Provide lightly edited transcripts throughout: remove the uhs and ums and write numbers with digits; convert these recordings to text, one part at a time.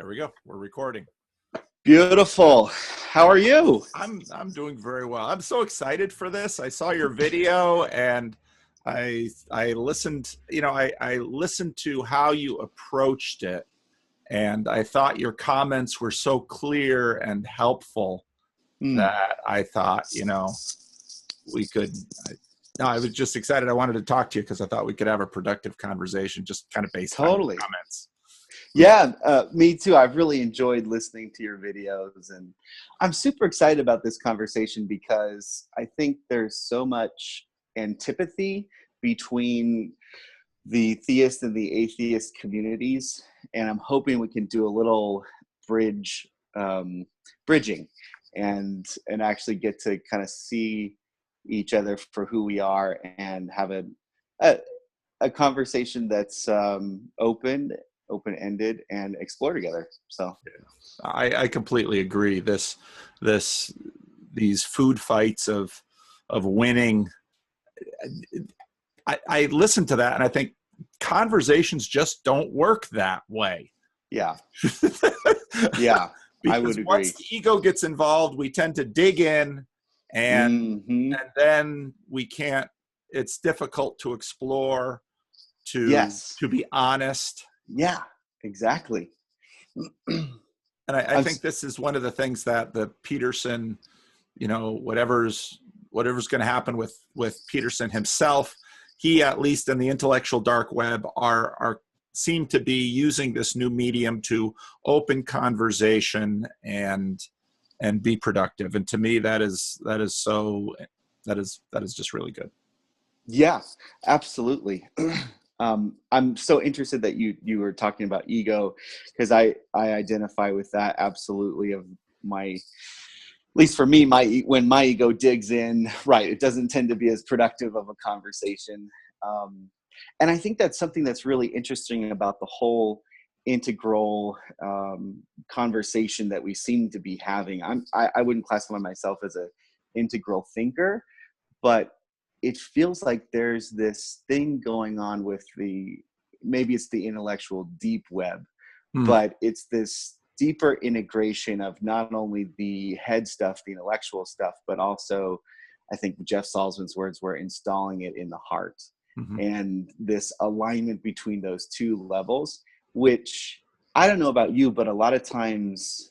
There we go. We're recording. Beautiful. How are you? I'm doing very well. I'm so excited for this. I saw your video and I listened, I listened to how you approached it, and I thought your comments were so clear and helpful that I thought, we could no, I was just excited. I wanted to talk to you because I thought we could have a productive conversation just kind of based on your comments. Yeah, me too. I've really enjoyed listening to your videos, and I'm super excited about this conversation because I think there's so much antipathy between the theist and the atheist communities, and I'm hoping we can do a little bridging, and actually get to kind of see each other for who we are and have a conversation that's open-ended and explore together. So I completely agree. These food fights of winning, I listen to that and I think conversations just don't work that way. Yeah. Yeah. I would agree. Once the ego gets involved, we tend to dig in and then we can't, it's difficult to explore, to be honest. Yeah, exactly. And I think this is one of the things that the Peterson, whatever's going to happen with Peterson himself, he, at least in the intellectual dark web, seem to be using this new medium to open conversation and be productive. And to me, that is just really good. Yeah, absolutely. I'm so interested that you were talking about ego, because I identify with that absolutely. Of my, at least for me, when my ego digs in, right, it doesn't tend to be as productive of a conversation. And I think that's something that's really interesting about the whole integral conversation that we seem to be having. I wouldn't classify myself as an integral thinker, but it feels like there's this thing going on with maybe it's the intellectual deep web, but it's this deeper integration of not only the head stuff, the intellectual stuff, but also, I think Jeff Salzman's words were, installing it in the heart. And this alignment between those two levels, which I don't know about you, but a lot of times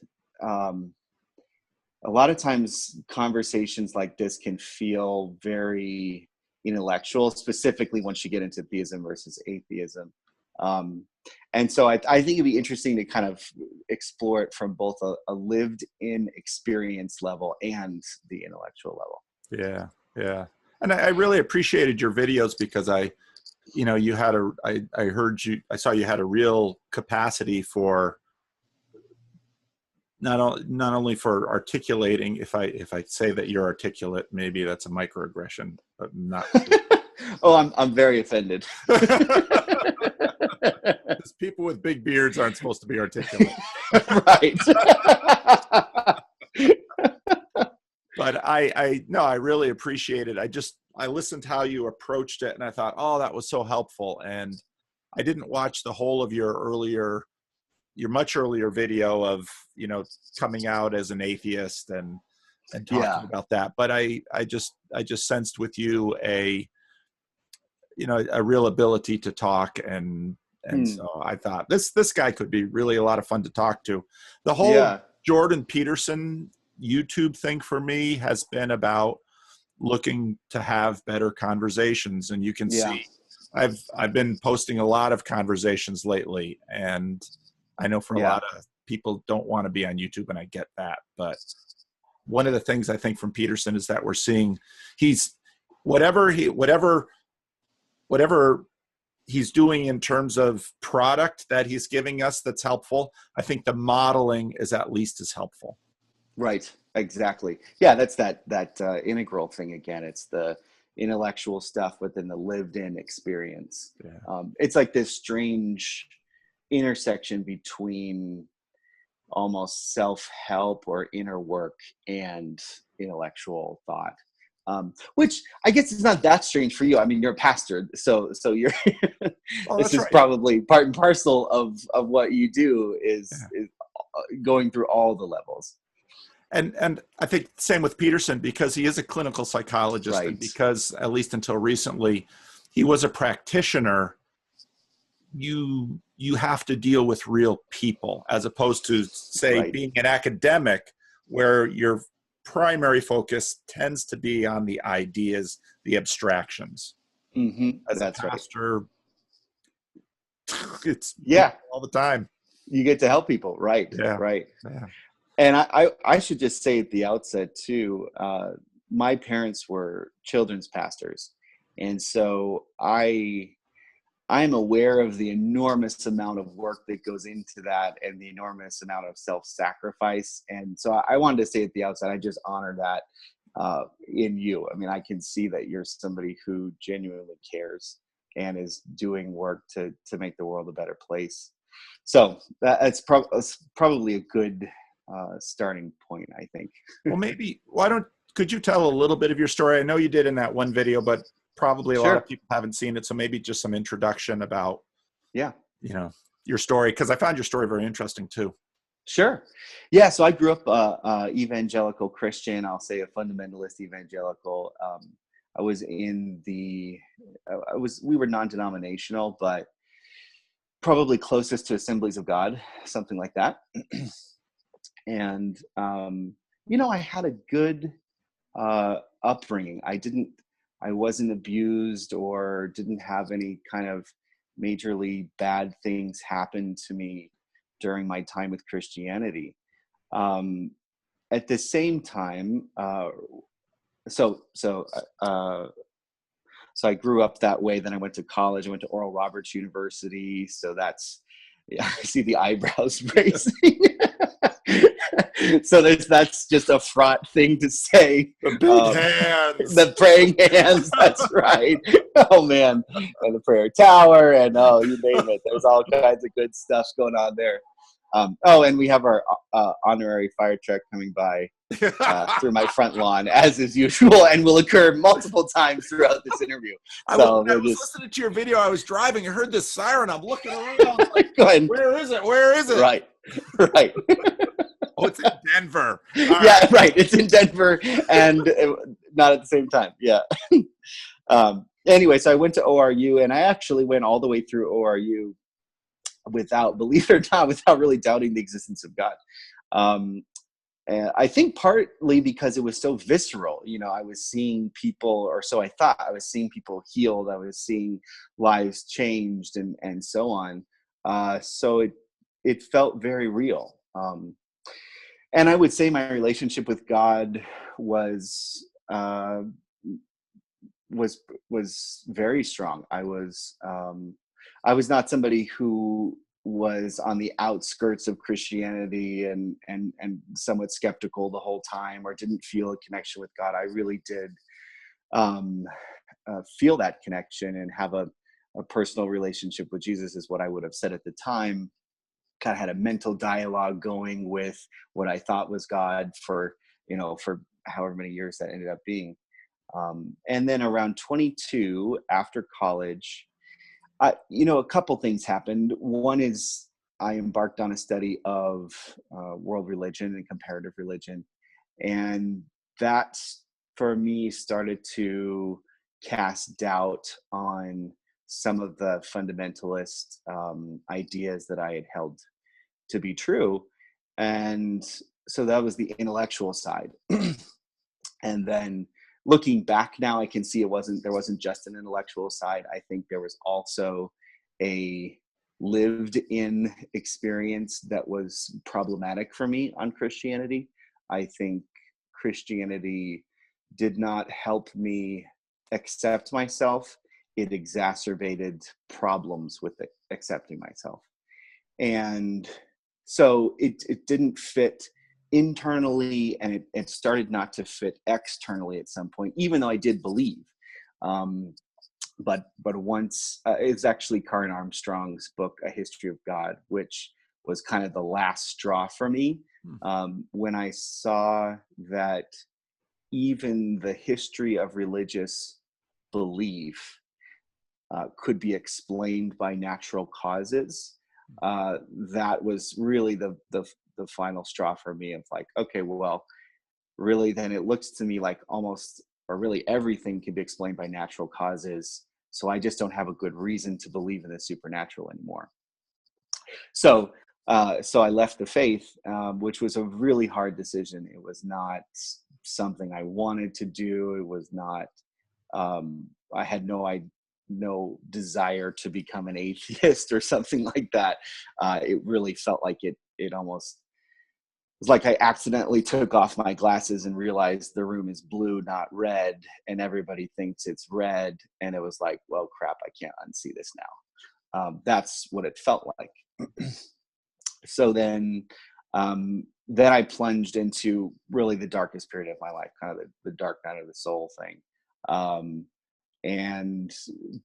conversations like this can feel very intellectual, specifically once you get into theism versus atheism. And so I think it'd be interesting to kind of explore it from both a lived in experience level and the intellectual level. Yeah. Yeah. And I really appreciated your videos because I saw you had a real capacity for not only for articulating. If I say that you're articulate, maybe that's a microaggression, but not. Oh, I'm very offended. People with big beards aren't supposed to be articulate. Right. But I really appreciate it. I listened to how you approached it and I thought, oh, that was so helpful. And I didn't watch the whole of your much earlier video of, coming out as an atheist and talking about that. But I just sensed with you a real ability to talk, and so I thought this guy could be really a lot of fun to talk to. The whole Jordan Peterson YouTube thing for me has been about looking to have better conversations, and you can see I've been posting a lot of conversations lately, and I know for a lot of people don't want to be on YouTube, and I get that. But one of the things I think from Peterson is that we're seeing he's whatever he's doing in terms of product that he's giving us that's helpful. I think the modeling is at least as helpful. Right. Exactly. Yeah. That's that integral thing again. It's the intellectual stuff within the lived in experience. Yeah. It's like this strange intersection between almost self-help or inner work and intellectual thought. Which I guess is not that strange for you. I mean, you're a pastor, so you're this is probably part and parcel of what you do is going through all the levels. And I think same with Peterson, because he is a clinical psychologist, and Right. because at least until recently he was a practitioner. You have to deal with real people, as opposed to, say, Right. being an academic, where your primary focus tends to be on the ideas, the abstractions. As a That's right. pastor, it's Yeah. people all the time. You get to help people. Right. Yeah, Right. yeah. And I should just say at the outset too, my parents were children's pastors. And so I'm aware of the enormous amount of work that goes into that and the enormous amount of self-sacrifice. And so I wanted to say at the outset, I just honor that in you. I mean, I can see that you're somebody who genuinely cares and is doing work to make the world a better place. So that's probably a good starting point, I think. Well, maybe could you tell a little bit of your story? I know you did in that one video, but probably a lot of Sure. people haven't seen it. So maybe just some introduction about, Yeah. your story, because I found your story very interesting too. Sure. Yeah. So I grew up evangelical Christian. I'll say a fundamentalist evangelical. I was we were non-denominational, but probably closest to Assemblies of God, something like that. And, I had a good upbringing. I wasn't abused or didn't have any kind of majorly bad things happen to me during my time with Christianity. At the same time, so I grew up that way. Then I went to college. I went to Oral Roberts University. So that's, yeah, I see the eyebrows raising. So that's just a fraught thing to say. The big hands. The praying hands. That's right. Oh man, and the prayer tower, and you name it. There's all kinds of good stuff going on there. And we have our honorary fire truck coming by through my front lawn, as is usual, and will occur multiple times throughout this interview. I was listening to your video. I was driving. I heard this siren. I'm looking around. Like, where is it? Where is it? Right. Right. Oh, it's in Denver. Yeah, right. It's in Denver, and not at the same time. Yeah. Anyway, so I went to ORU, and I actually went all the way through ORU believe it or not, without really doubting the existence of God. And I think partly because it was so visceral. I was seeing people, or so I thought, I was seeing people healed. I was seeing lives changed and so on. So it felt very real. And I would say my relationship with God was very strong. I was not somebody who was on the outskirts of Christianity and somewhat skeptical the whole time, or didn't feel a connection with God. I really did feel that connection and have a personal relationship with Jesus, is what I would have said at the time. Kind of had a mental dialogue going with what I thought was God for however many years that ended up being. And then around 22, after college, a couple things happened. One is I embarked on a study of world religion and comparative religion. And that, for me, started to cast doubt on some of the fundamentalist ideas that I had held to be true. And so that was the intellectual side. And then looking back now, I can see there wasn't just an intellectual side. I think there was also a lived in experience that was problematic for me on Christianity. I think Christianity did not help me accept myself. It exacerbated problems with accepting myself. And so it didn't fit internally, and it started not to fit externally at some point, even though I did believe. But once it's actually Karen Armstrong's book, A History of God, which was kind of the last straw for me, when I saw that even the history of religious belief could be explained by natural causes. that was really the final straw for me of like, okay, well, really, then it looks to me like almost, or really everything can be explained by natural causes. So I just don't have a good reason to believe in the supernatural anymore. So, so I left the faith, which was a really hard decision. It was not something I wanted to do. It was not. I had no desire to become an atheist or something like that. It really felt like it almost was like I accidentally took off my glasses and realized the room is blue, not red, and everybody thinks it's red. And it was like, well, crap, I can't unsee this now. That's what it felt like. So then I plunged into really the darkest period of my life, kind of the dark night of the soul thing, and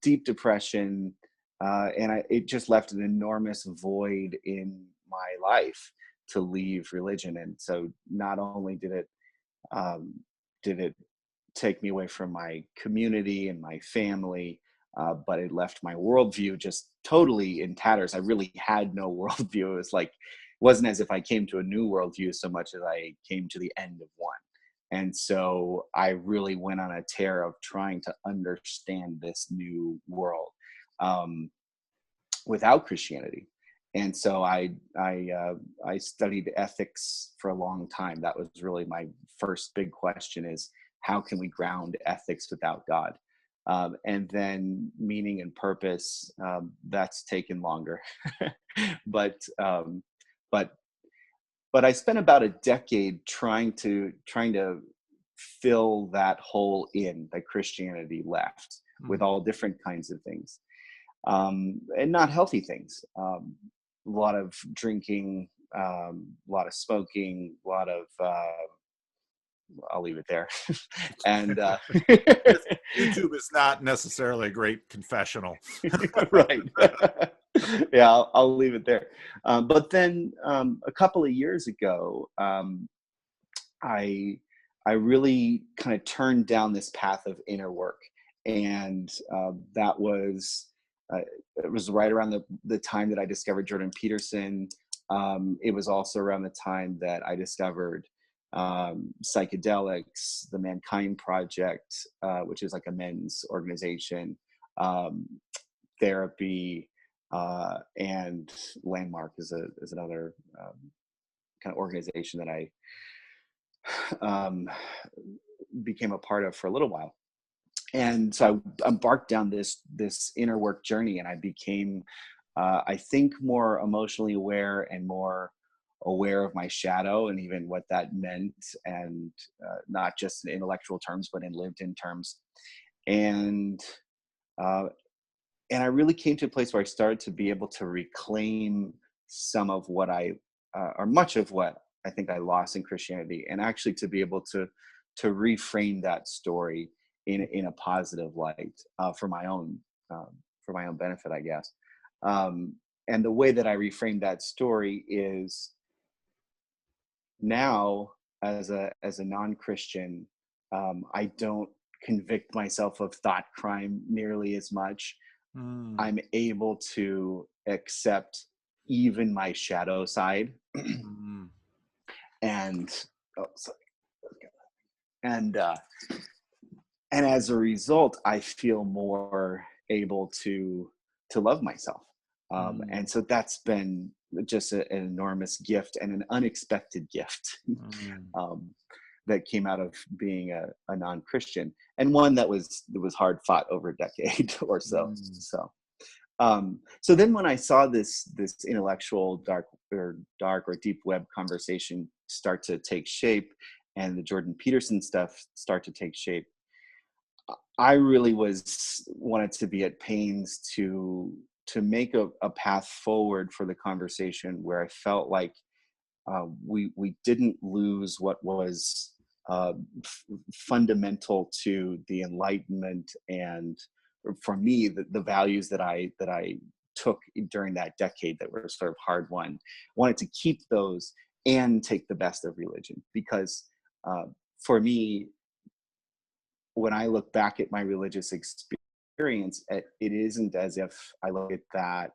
deep depression, and it just left an enormous void in my life to leave religion. And so not only um, did it take me away from my community and my family, but it left my worldview just totally in tatters. I really had no worldview. It was like, it wasn't as if I came to a new worldview so much as I came to the end of one. And so I really went on a tear of trying to understand this new world without Christianity. And so I studied ethics for a long time. That was really my first big question: is how can we ground ethics without God? And then meaning and purpose, that's taken longer. but um, but but I spent about a decade trying to fill that hole in that Christianity left with all different kinds of things, and not healthy things. A lot of drinking, a lot of smoking, a lot of I'll leave it there. And YouTube is not necessarily a great confessional. right. Yeah, I'll leave it there. But then a couple of years ago, I I really kind of turned down this path of inner work, and that was uh, it was right around the time that I discovered Jordan Peterson. It was also around the time that I discovered psychedelics, the Mankind Project, which is like a men's organization, um, therapy, and Landmark is another kind of organization that I um, became a part of for a little while. And so I embarked down this inner work journey, and I became, I think, more emotionally aware and more aware of my shadow and even what that meant, and not just in intellectual terms, but in lived-in terms. And uh, and I really came to a place where I started to be able to reclaim some of what or much of what I think I lost in Christianity, and actually to be able to reframe that story in a positive light, um, for my own benefit, I guess. And the way that I reframe that story is now, as a non-Christian, I don't convict myself of thought crime nearly as much. Mm, I'm able to accept even my shadow side, mm, and oh, sorry. and uh, and as a result, I feel more able to love myself. mm, And so that's been just an enormous gift, and an unexpected gift, mm, um, that came out of being a non-Christian, and one that was hard fought over a decade or so. mm. So then when I saw this intellectual dark or deep web conversation start to take shape, and the Jordan Peterson stuff start to take shape, I really wanted to be at pains to make a path forward for the conversation where I felt like we didn't lose what was fundamental to the Enlightenment, and for me the values that I took during that decade that were sort of hard won. Wanted to keep those and take the best of religion, because for me, when I look back at my religious experience, it isn't as if I look at that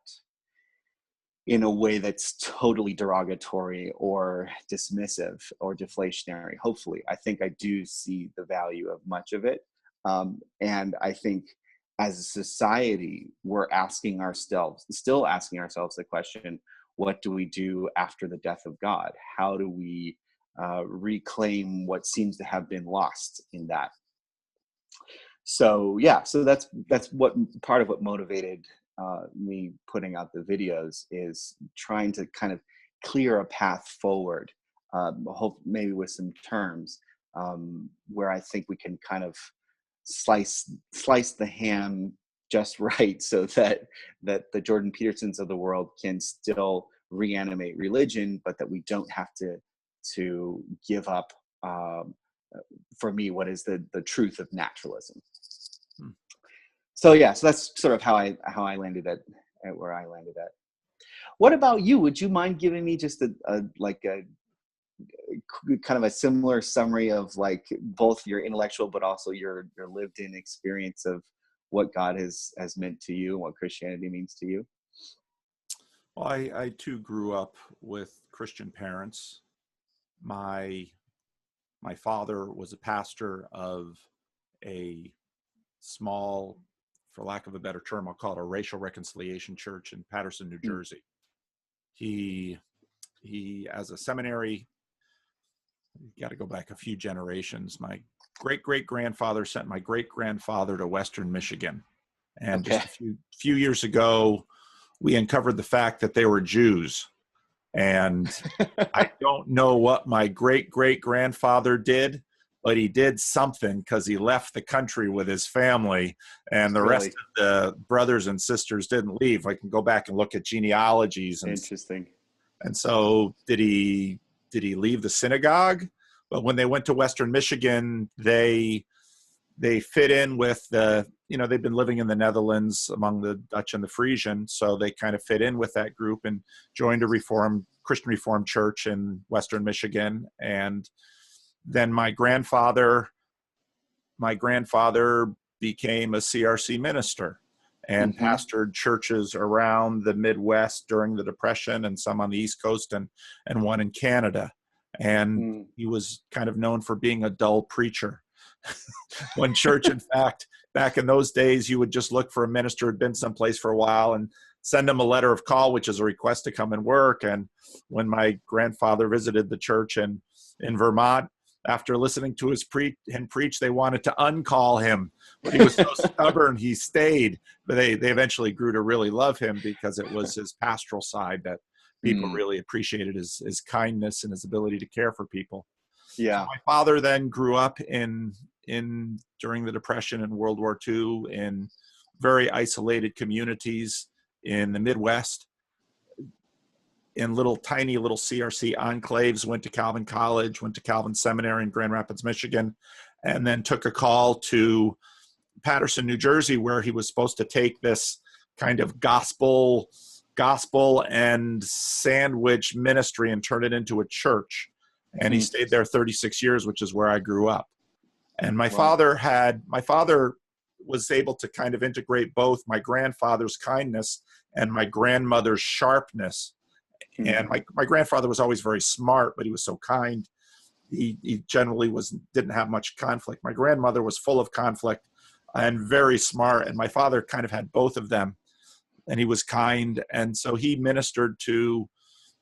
in a way that's totally derogatory or dismissive or deflationary. Hopefully, I think I do see the value of much of it. And I think as a society, we're still asking ourselves the question, what do we do after the death of God? How do we reclaim what seems to have been lost in that? So yeah, so that's what part of what motivated me putting out the videos, is trying to kind of clear a path forward, hope maybe with some terms where I think we can kind of slice the ham just right, so that the Jordan Petersons of the world can still reanimate religion, but that we don't have to give up, for me, what is the truth of naturalism. So yeah, so that's sort of how I landed at where I landed at. What about you? Would you mind giving me just a kind of a similar summary of like both your intellectual but also your lived in experience of what God has meant to you and what Christianity means to you? Well, I too grew up with Christian parents. My father was a pastor of a small, for lack of a better term, I'll call it a racial reconciliation church in Paterson, New Jersey. He as a seminary, you got to go back a few generations. My great grandfather sent my great grandfather to Western Michigan, and Okay. just a few years ago, we uncovered the fact that they were Jews. And I don't know what my great grandfather did, but he did something, because he left the country with his family, and the rest Really of the brothers and sisters didn't leave. I can go back and look at genealogies, interesting. and so did he leave the synagogue? But when they went to Western Michigan, they fit in with they've been living in the Netherlands among the Dutch and the Frisian, so they kind of fit in with that group and joined a Christian Reformed church in Western Michigan. And then my grandfather became a CRC minister and Mm-hmm. pastored churches around the Midwest during the Depression, and some on the East Coast, and one in Canada. And he was kind of known for being a dull preacher. One church, in fact, back in those days, you would just look for a minister who'd been someplace for a while and send them a letter of call, which is a request to come and work. And when my grandfather visited the church in Vermont, after listening to him preach, they wanted to uncall him, but he was so stubborn, he stayed. But they eventually grew to really love him, because it was his pastoral side that people really appreciated, his kindness and his ability to care for people. Yeah. So my father then grew up during the Depression and World War II in very isolated communities in the Midwest, in tiny little CRC enclaves. Went to Calvin College, went to Calvin Seminary in Grand Rapids, Michigan, and then took a call to Paterson, New Jersey, where he was supposed to take this kind of gospel and sandwich ministry and turn it into a church. And he stayed there 36 years, which is where I grew up. And my father was able to kind of integrate both my grandfather's kindness and my grandmother's sharpness. And my grandfather was always very smart, but he was so kind. He generally didn't have much conflict. My grandmother was full of conflict and very smart. And my father kind of had both of them, and he was kind. And so he ministered to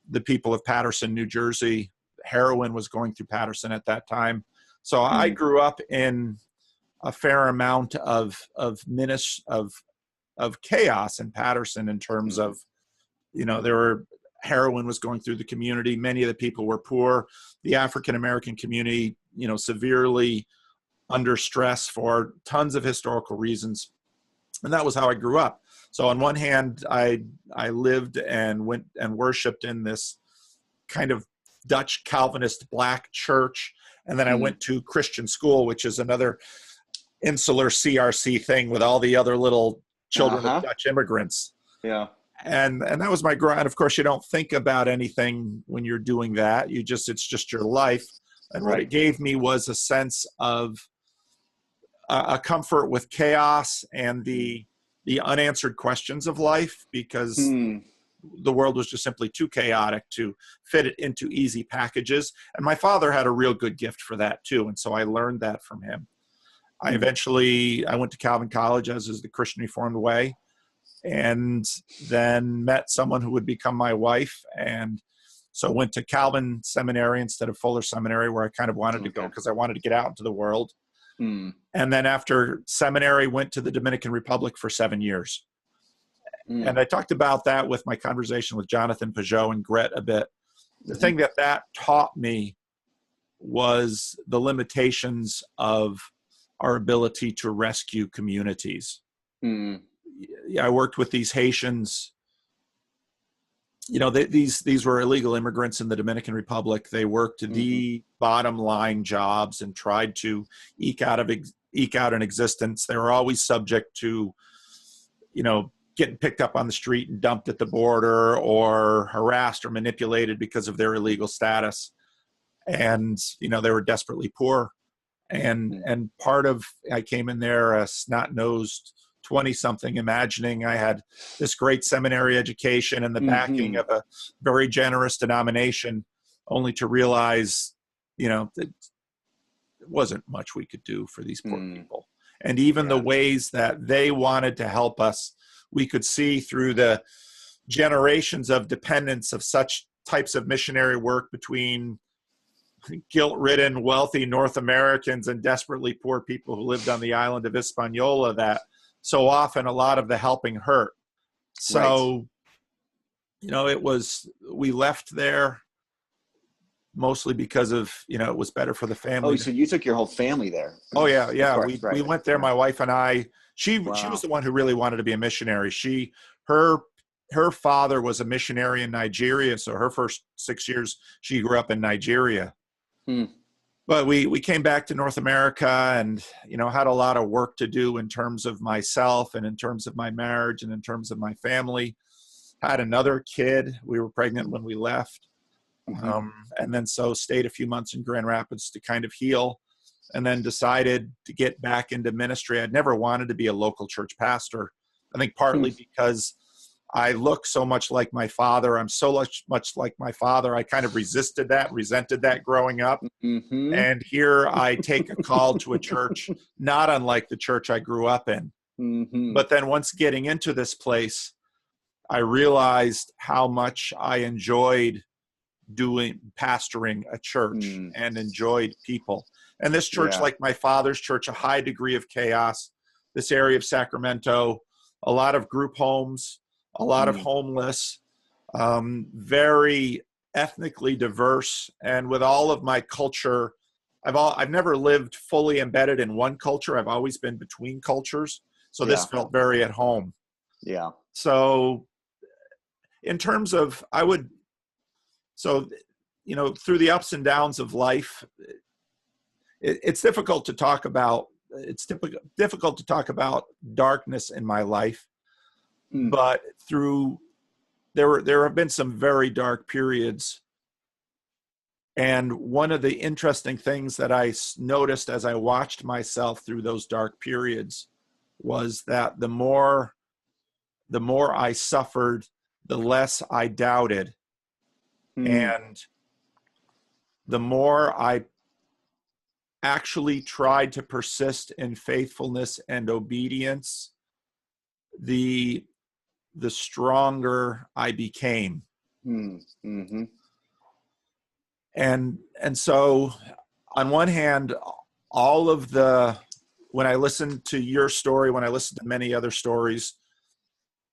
the people of Paterson, New Jersey. Heroin was going through Paterson at that time. So I grew up in a fair amount of chaos in Paterson, in terms of, heroin was going through the community. Many of the people were poor. The African American community, severely under stress for tons of historical reasons. And that was how I grew up. So on one hand, I lived and went and worshiped in this kind of Dutch Calvinist black church. And then I went to Christian school, which is another insular CRC thing with all the other little children of Dutch immigrants. Yeah. And that was my growth. And of course, you don't think about anything when you're doing that. It's just your life. And what it gave me was a sense of a comfort with chaos and the unanswered questions of life, because the world was just simply too chaotic to fit it into easy packages. And my father had a real good gift for that too. And so I learned that from him. I went to Calvin College, as is the Christian Reformed way, and then met someone who would become my wife. And so went to Calvin Seminary instead of Fuller Seminary, where I kind of wanted to go because I wanted to get out into the world. And then after seminary, went to the Dominican Republic for 7 years. And I talked about that with my conversation with Jonathan Peugeot and Gret a bit. The thing that taught me was the limitations of our ability to rescue communities. I worked with these Haitians. These were illegal immigrants in the Dominican Republic. They worked the bottom line jobs and tried to eke out an existence. They were always subject to, getting picked up on the street and dumped at the border, or harassed or manipulated because of their illegal status. And, they were desperately poor. And part of, I came in there a snot-nosed 20-something, imagining I had this great seminary education and the backing of a very generous denomination, only to realize, that it wasn't much we could do for these poor people. And even the ways that they wanted to help us, we could see through the generations of dependence of such types of missionary work between guilt-ridden, wealthy North Americans and desperately poor people who lived on the island of Hispaniola, that so often a lot of the helping hurt. So, we left there mostly because of, it was better for the family. Oh, so you took your whole family there? Oh, yeah. Yeah. We went there, my wife and I. She was the one who really wanted to be a missionary. Her father was a missionary in Nigeria. So her first 6 years, she grew up in Nigeria. But we came back to North America and, had a lot of work to do in terms of myself and in terms of my marriage and in terms of my family. Had another kid. We were pregnant when we left. And then stayed a few months in Grand Rapids to kind of heal, and then decided to get back into ministry. I'd never wanted to be a local church pastor. I think partly because I look so much like my father. I'm so much like my father. I kind of resented that growing up. And here I take a call to a church, not unlike the church I grew up in. But then once getting into this place, I realized how much I enjoyed pastoring a church and enjoyed people. And this church, like my father's church, a high degree of chaos. This area of Sacramento, a lot of group homes, a lot of homeless, very ethnically diverse. And with all of my culture, I've never lived fully embedded in one culture. I've always been between cultures. So this felt very at home. Yeah. So in terms of, through the ups and downs of life, it's difficult to talk about. It's difficult to talk about darkness in my life, but there have been some very dark periods. And one of the interesting things that I noticed as I watched myself through those dark periods was that the more I suffered, the less I doubted. And the more I actually tried to persist in faithfulness and obedience, the stronger I became. And so on one hand, when I listened to your story, when I listened to many other stories,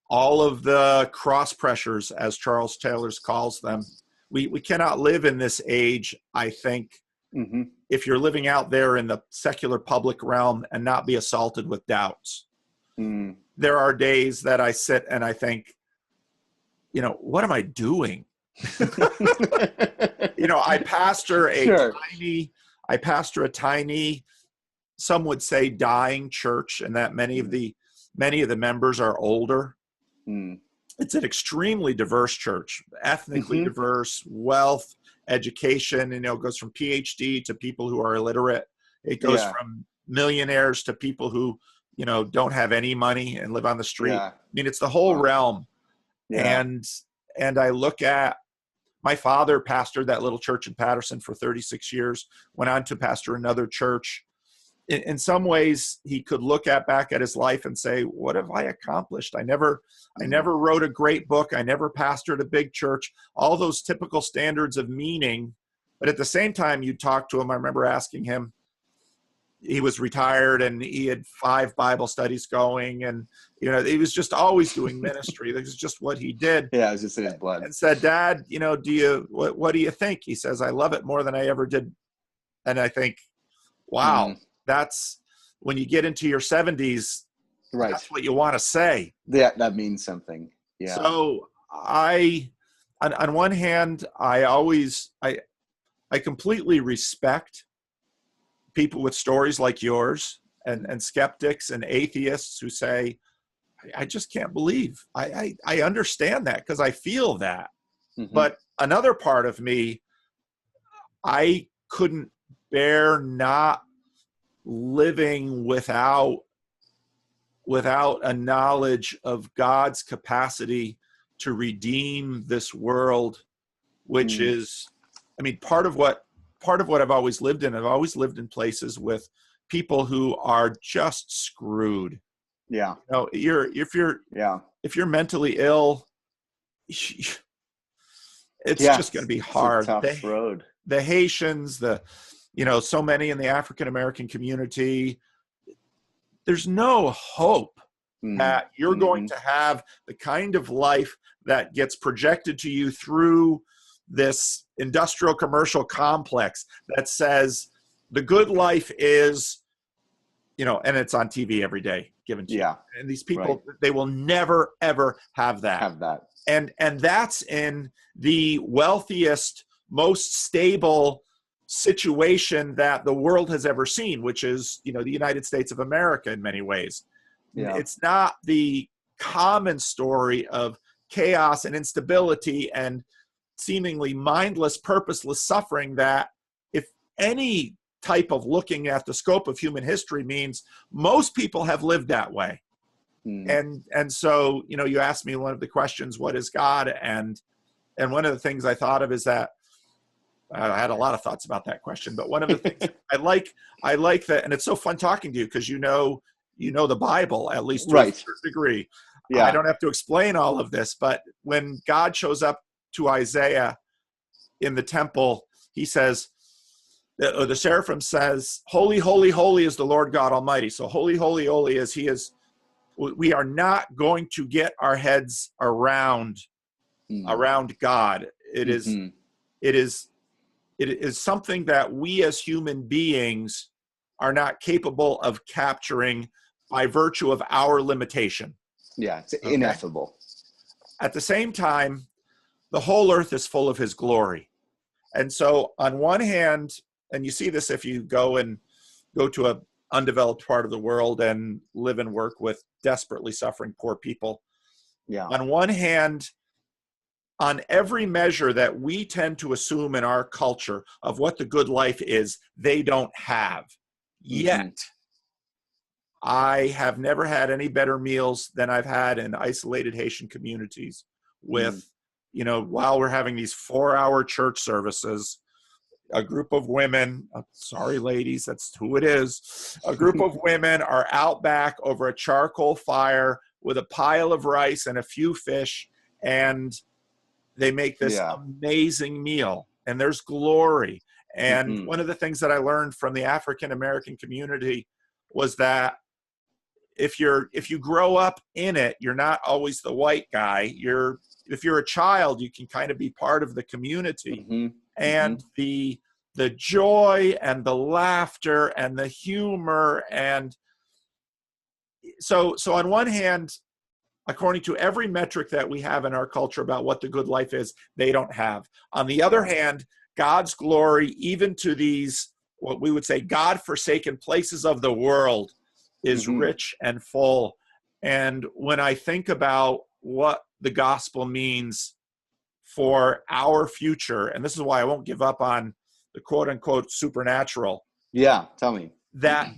all of the cross pressures, as Charles Taylor calls them, we cannot live in this age, I think, if you're living out there in the secular public realm and not be assaulted with doubts. There are days that I sit and I think, what am I doing? I pastor a tiny, some would say dying church, and that many of the members are older. It's an extremely diverse church, ethnically diverse, wealth, education, it goes from PhD to people who are illiterate. It goes from millionaires to people who, don't have any money and live on the street. I mean, it's the whole realm. And and I look at my father pastored that little church in Patterson for 36 years, went on to pastor another church. In some ways, he could look back at his life and say, what have I accomplished? I never wrote a great book. I never pastored a big church, all those typical standards of meaning. But at the same time, you talk to him. I remember asking him, he was retired and he had 5 Bible studies going, and he was just always doing ministry. This is just what he did. Yeah, it was just in his blood. And said, Dad, what do you think? He says, I love it more than I ever did. And I think, wow, that's when you get into your 70s, right? That's what you want to say. That means something. Yeah. So on one hand, I completely respect people with stories like yours and skeptics and atheists who say, I just can't believe. I understand that because I feel that. But another part of me, I couldn't bear not living without a knowledge of God's capacity to redeem this world, which is, part of what I've always lived in. I've always lived in places with people who are just screwed. Yeah. If you're mentally ill, it's just going to be hard. It's a tough road. The Haitians, so many in the African American community, there's no hope that you're going to have the kind of life that gets projected to you through this industrial commercial complex that says the good life is, and it's on TV every day given to you. And these people, they will never, ever have that. And that's in the wealthiest, most stable situation that the world has ever seen, which is, the United States of America in many ways. Yeah. It's not the common story of chaos and instability and seemingly mindless, purposeless suffering that, if any type of looking at the scope of human history means, most people have lived that way. And so, you asked me one of the questions, what is God? And one of the things I thought of is that I had a lot of thoughts about that question, but one of the things I like that, and it's so fun talking to you because you know the Bible, at least to a certain degree. Yeah. I don't have to explain all of this, but when God shows up to Isaiah in the temple, he says, the seraphim says, holy, holy, holy is the Lord God Almighty. So holy, holy, holy as he is. We are not going to get our heads around God. It is something that we as human beings are not capable of capturing by virtue of our limitation. Yeah, it's ineffable. At the same time, the whole earth is full of his glory. And so on one hand, and you see this if you go to a undeveloped part of the world and live and work with desperately suffering poor people. Yeah. On one hand, on every measure that we tend to assume in our culture of what the good life is, they don't have. Yet, I have never had any better meals than I've had in isolated Haitian communities with, while we're having these 4-hour church services, a group of women, sorry ladies, that's who it is. A group of women are out back over a charcoal fire with a pile of rice and a few fish, and they make this amazing meal, and there's glory. And one of the things that I learned from the African American community was that if you grow up in it, you're not always the white guy. If you're a child, you can kind of be part of the community. And the joy and the laughter and the humor. And so on one hand, according to every metric that we have in our culture about what the good life is, they don't have. On the other hand, God's glory, even to these, what we would say, God-forsaken places of the world, is rich and full. And when I think about what the gospel means for our future, and this is why I won't give up on the quote-unquote supernatural. Yeah, tell me. That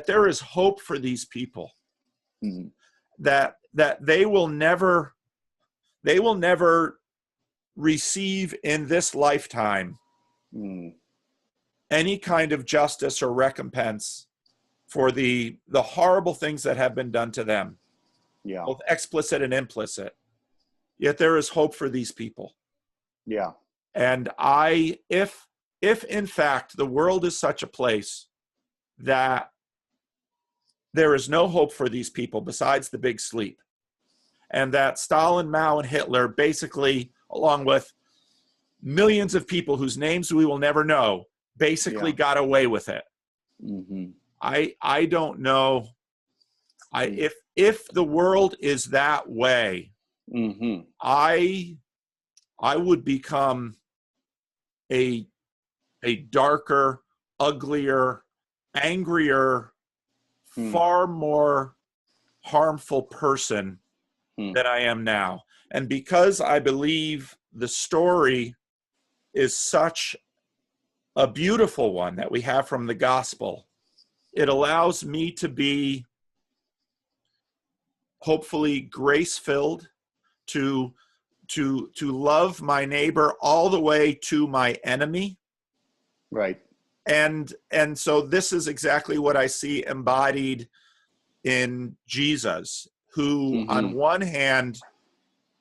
there is hope for these people. That they will never they will never receive in this lifetime any kind of justice or recompense for the horrible things that have been done to them, Yeah. both explicit and implicit. Yet there is hope for these people. Yeah. And if in fact the world is such a place that there is no hope for these people besides the big sleep, and that Stalin, Mao, and Hitler basically, along with millions of people whose names we will never know, basically got away with it. I don't know. If the world is that way, I would become a darker, uglier, angrier, far more harmful person than I am now. And because I believe the story is such a beautiful one that we have from the gospel, it allows me to be hopefully grace-filled, to love my neighbor all the way to my enemy. Right. And so this is exactly what I see embodied in Jesus, who on one hand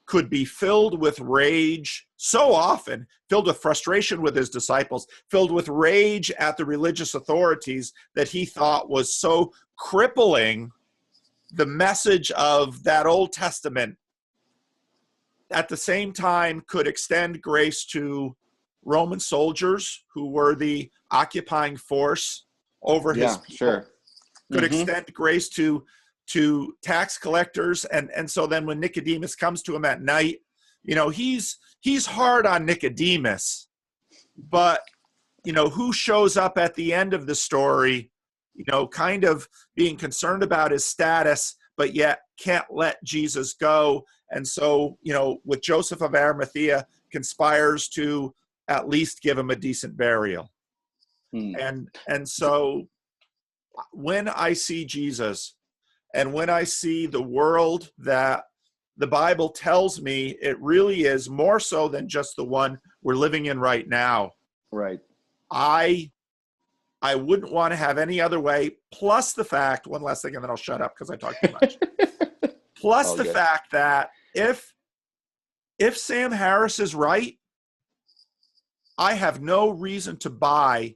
could be filled with rage so often, filled with frustration with his disciples, filled with rage at the religious authorities that he thought was so crippling the message of that Old Testament. At the same time, could extend grace to Roman soldiers who were the occupying force over his people. Sure. Could extend grace to tax collectors, and so then when Nicodemus comes to him at night, he's hard on Nicodemus, but who shows up at the end of the story, kind of being concerned about his status, but yet can't let Jesus go. And so, with Joseph of Arimathea, conspires to at least give him a decent burial. And so when I see Jesus, and when I see the world that the Bible tells me it really is more so than just the one we're living in right now, right, I wouldn't want to have any other way. Plus the fact, one last thing, and then I'll shut up because I talk too much. Plus the fact that if Sam Harris is right, I have no reason to buy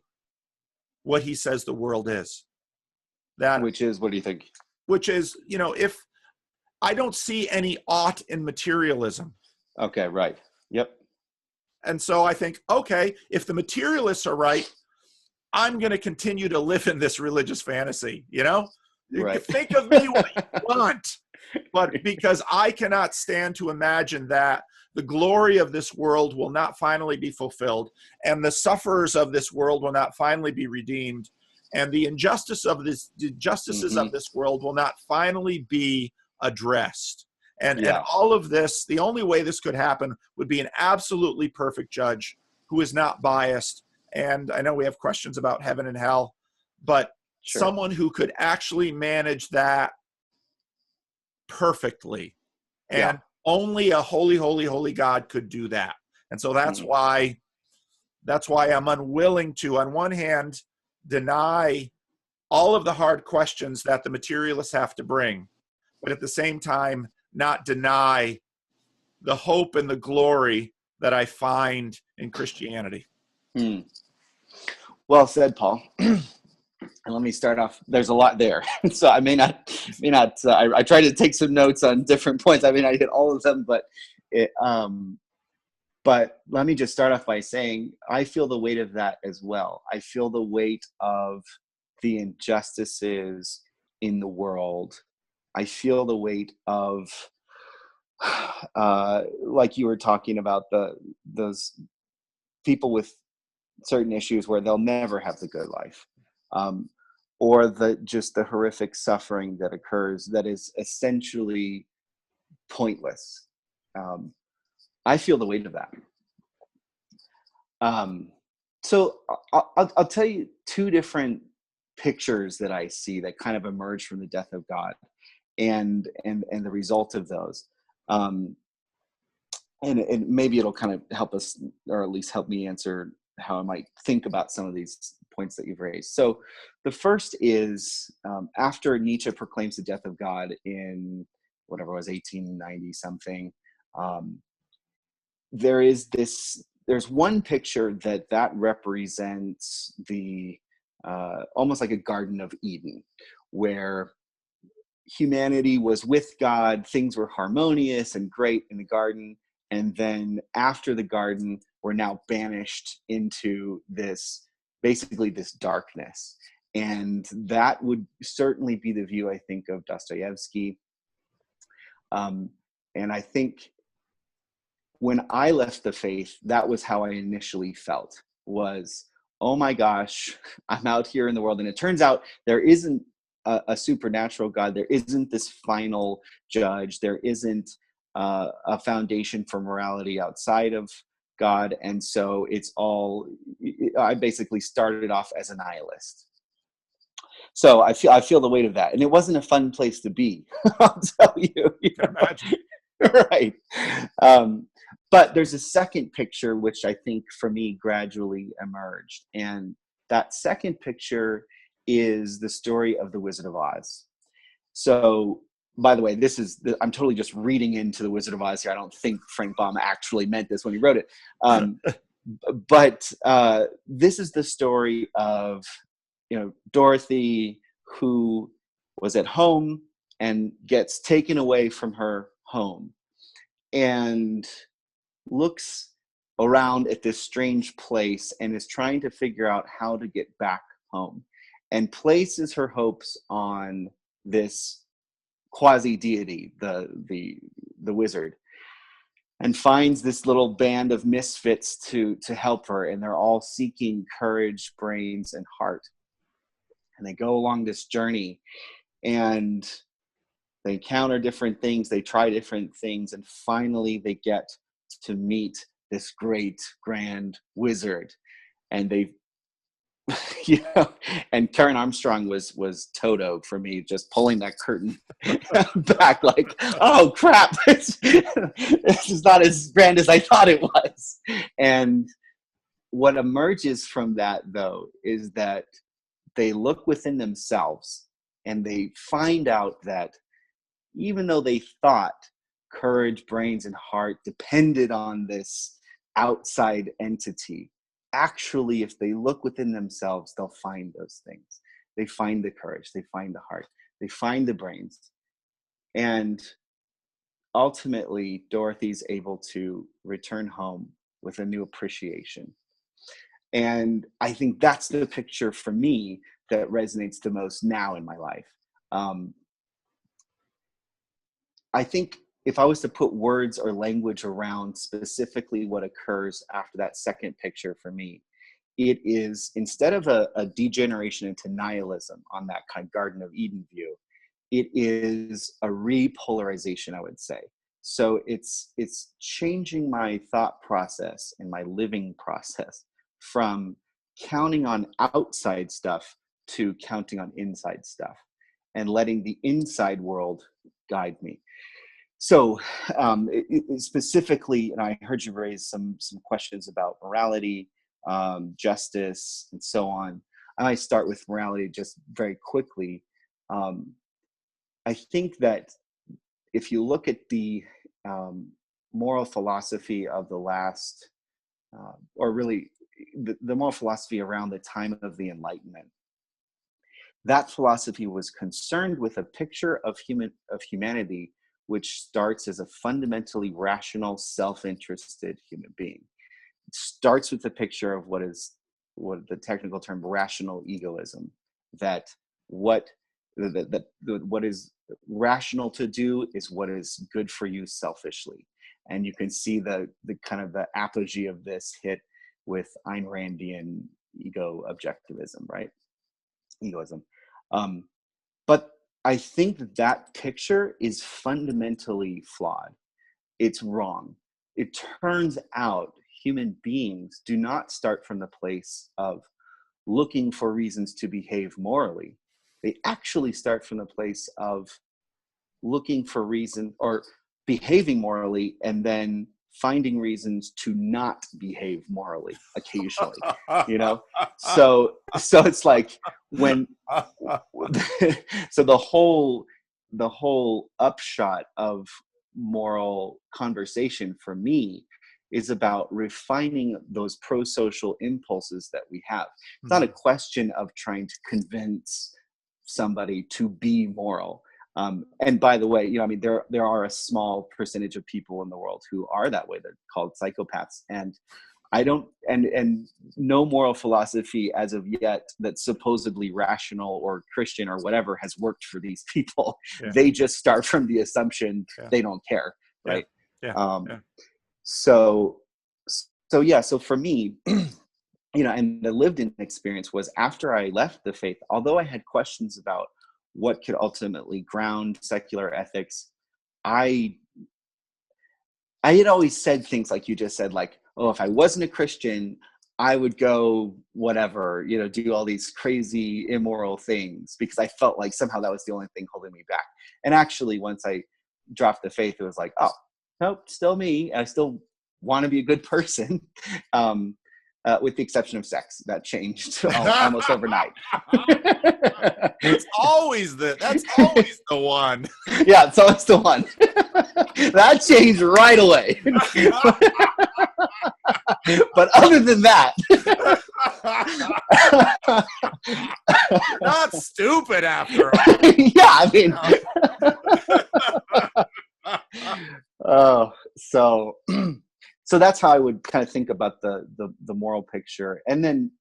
what he says the world is. Which is, what do you think? Which is, if I don't see any ought in materialism. Okay, right. Yep. And so I think, okay, if the materialists are right, I'm going to continue to live in this religious fantasy, Right. Think of me what you want. But because I cannot stand to imagine that the glory of this world will not finally be fulfilled, and the sufferers of this world will not finally be redeemed, and the justices of this world will not finally be addressed. And all of this, the only way this could happen would be an absolutely perfect judge who is not biased. And I know we have questions about heaven and hell, but someone who could actually manage that perfectly. And only a holy, holy, holy God could do that. And so that's why I'm unwilling to, on one hand, deny all of the hard questions that the materialists have to bring, but at the same time, not deny the hope and the glory that I find in Christianity. Well said, Paul. And let me start off. There's a lot there, so I may not. I tried to take some notes on different points. I may not hit all of them, but but let me just start off by saying I feel the weight of that as well. I feel the weight of the injustices in the world. I feel the weight of, like you were talking about, those people with certain issues where they'll never have the good life, or the horrific suffering that occurs that is essentially pointless. I feel the weight of that. So I'll tell you two different pictures that I see that kind of emerge from the death of God, and the result of those. and maybe it'll kind of help us, or at least help me answer how I might think about some of these points that you've raised. So the first is, after Nietzsche proclaims the death of God in whatever it was, 1890 something, um, there's one picture that represents the almost like a Garden of Eden, where humanity was with God, things were harmonious and great in the garden, and then after the garden, we're now banished into this, basically this darkness. And that would certainly be the view, I think, of Dostoevsky. And I think when I left the faith, that was how I initially felt, was, oh my gosh, I'm out here in the world. And it turns out there isn't a supernatural God. There isn't this final judge. There isn't a foundation for morality outside of God. And so it's all, I basically started off as a nihilist. So I feel the weight of that. And it wasn't a fun place to be, I'll tell you. I can imagine. Right. But there's a second picture, which I think for me gradually emerged. And that second picture is the story of the Wizard of Oz. So, by the way, I'm totally just reading into the Wizard of Oz here. I don't think Frank Baum actually meant this when he wrote it. But this is the story of, Dorothy, who was at home and gets taken away from her home and looks around at this strange place and is trying to figure out how to get back home, and places her hopes on this quasi deity, the wizard, and finds this little band of misfits to help her, and they're all seeking courage, brains, and heart. And they go along this journey, and they encounter different things, they try different things, and finally they get to meet this great grand wizard. And they and Karen Armstrong was Toto for me, just pulling that curtain back like, oh crap, this is not as grand as I thought it was. And what emerges from that, though, is that they look within themselves and they find out that even though they thought courage, brains, and heart depended on this outside entity, actually, if they look within themselves, they'll find those things. They find the courage, they find the heart, they find the brains. And ultimately, Dorothy's able to return home with a new appreciation. And I think that's the picture for me that resonates the most now in my life. I think if I was to put words or language around specifically what occurs after that second picture for me, it is, instead of a degeneration into nihilism on that kind of Garden of Eden view, it is a repolarization, I would say. So it's changing my thought process and my living process from counting on outside stuff to counting on inside stuff, and letting the inside world guide me. So specifically, and I heard you raise some questions about morality, justice, and so on. I might start with morality just very quickly. I think that if you look at the moral philosophy of the last, or really the moral philosophy around the time of the Enlightenment, that philosophy was concerned with a picture of humanity which starts as a fundamentally rational, self-interested human being. It starts with the picture of what the technical term rational egoism, that what is rational to do is what is good for you selfishly. And you can see the kind of the apogee of this hit with Ayn Randian ego objectivism, right? Egoism. But I think that picture is fundamentally flawed. It's wrong. It turns out human beings do not start from the place of looking for reasons to behave morally. They actually start from the place of looking for reason or behaving morally and then finding reasons to not behave morally occasionally, you know? So it's like when, so the whole upshot of moral conversation for me is about refining those pro-social impulses that we have. It's not a question of trying to convince somebody to be moral. And by the way, I mean, there are a small percentage of people in the world who are that way. They're called psychopaths. And I don't, and no moral philosophy as of yet that's supposedly rational or Christian or whatever has worked for these people. Yeah. They just start from the assumption they don't care, right? Yeah. So yeah, so for me, and the lived in experience was after I left the faith, although I had questions about what could ultimately ground secular ethics, I had always said things like you just said, like, oh, if I wasn't a Christian, I would go whatever, do all these crazy immoral things, because I felt like somehow that was the only thing holding me back. And actually, once I dropped the faith, it was like, oh, nope, still me. I still want to be a good person. With the exception of sex, that changed almost overnight. That's always the one. Yeah, it's always the one. That changed right away. But other than that, not stupid after all. Yeah, I mean, so that's how I would kind of think about the moral picture. And then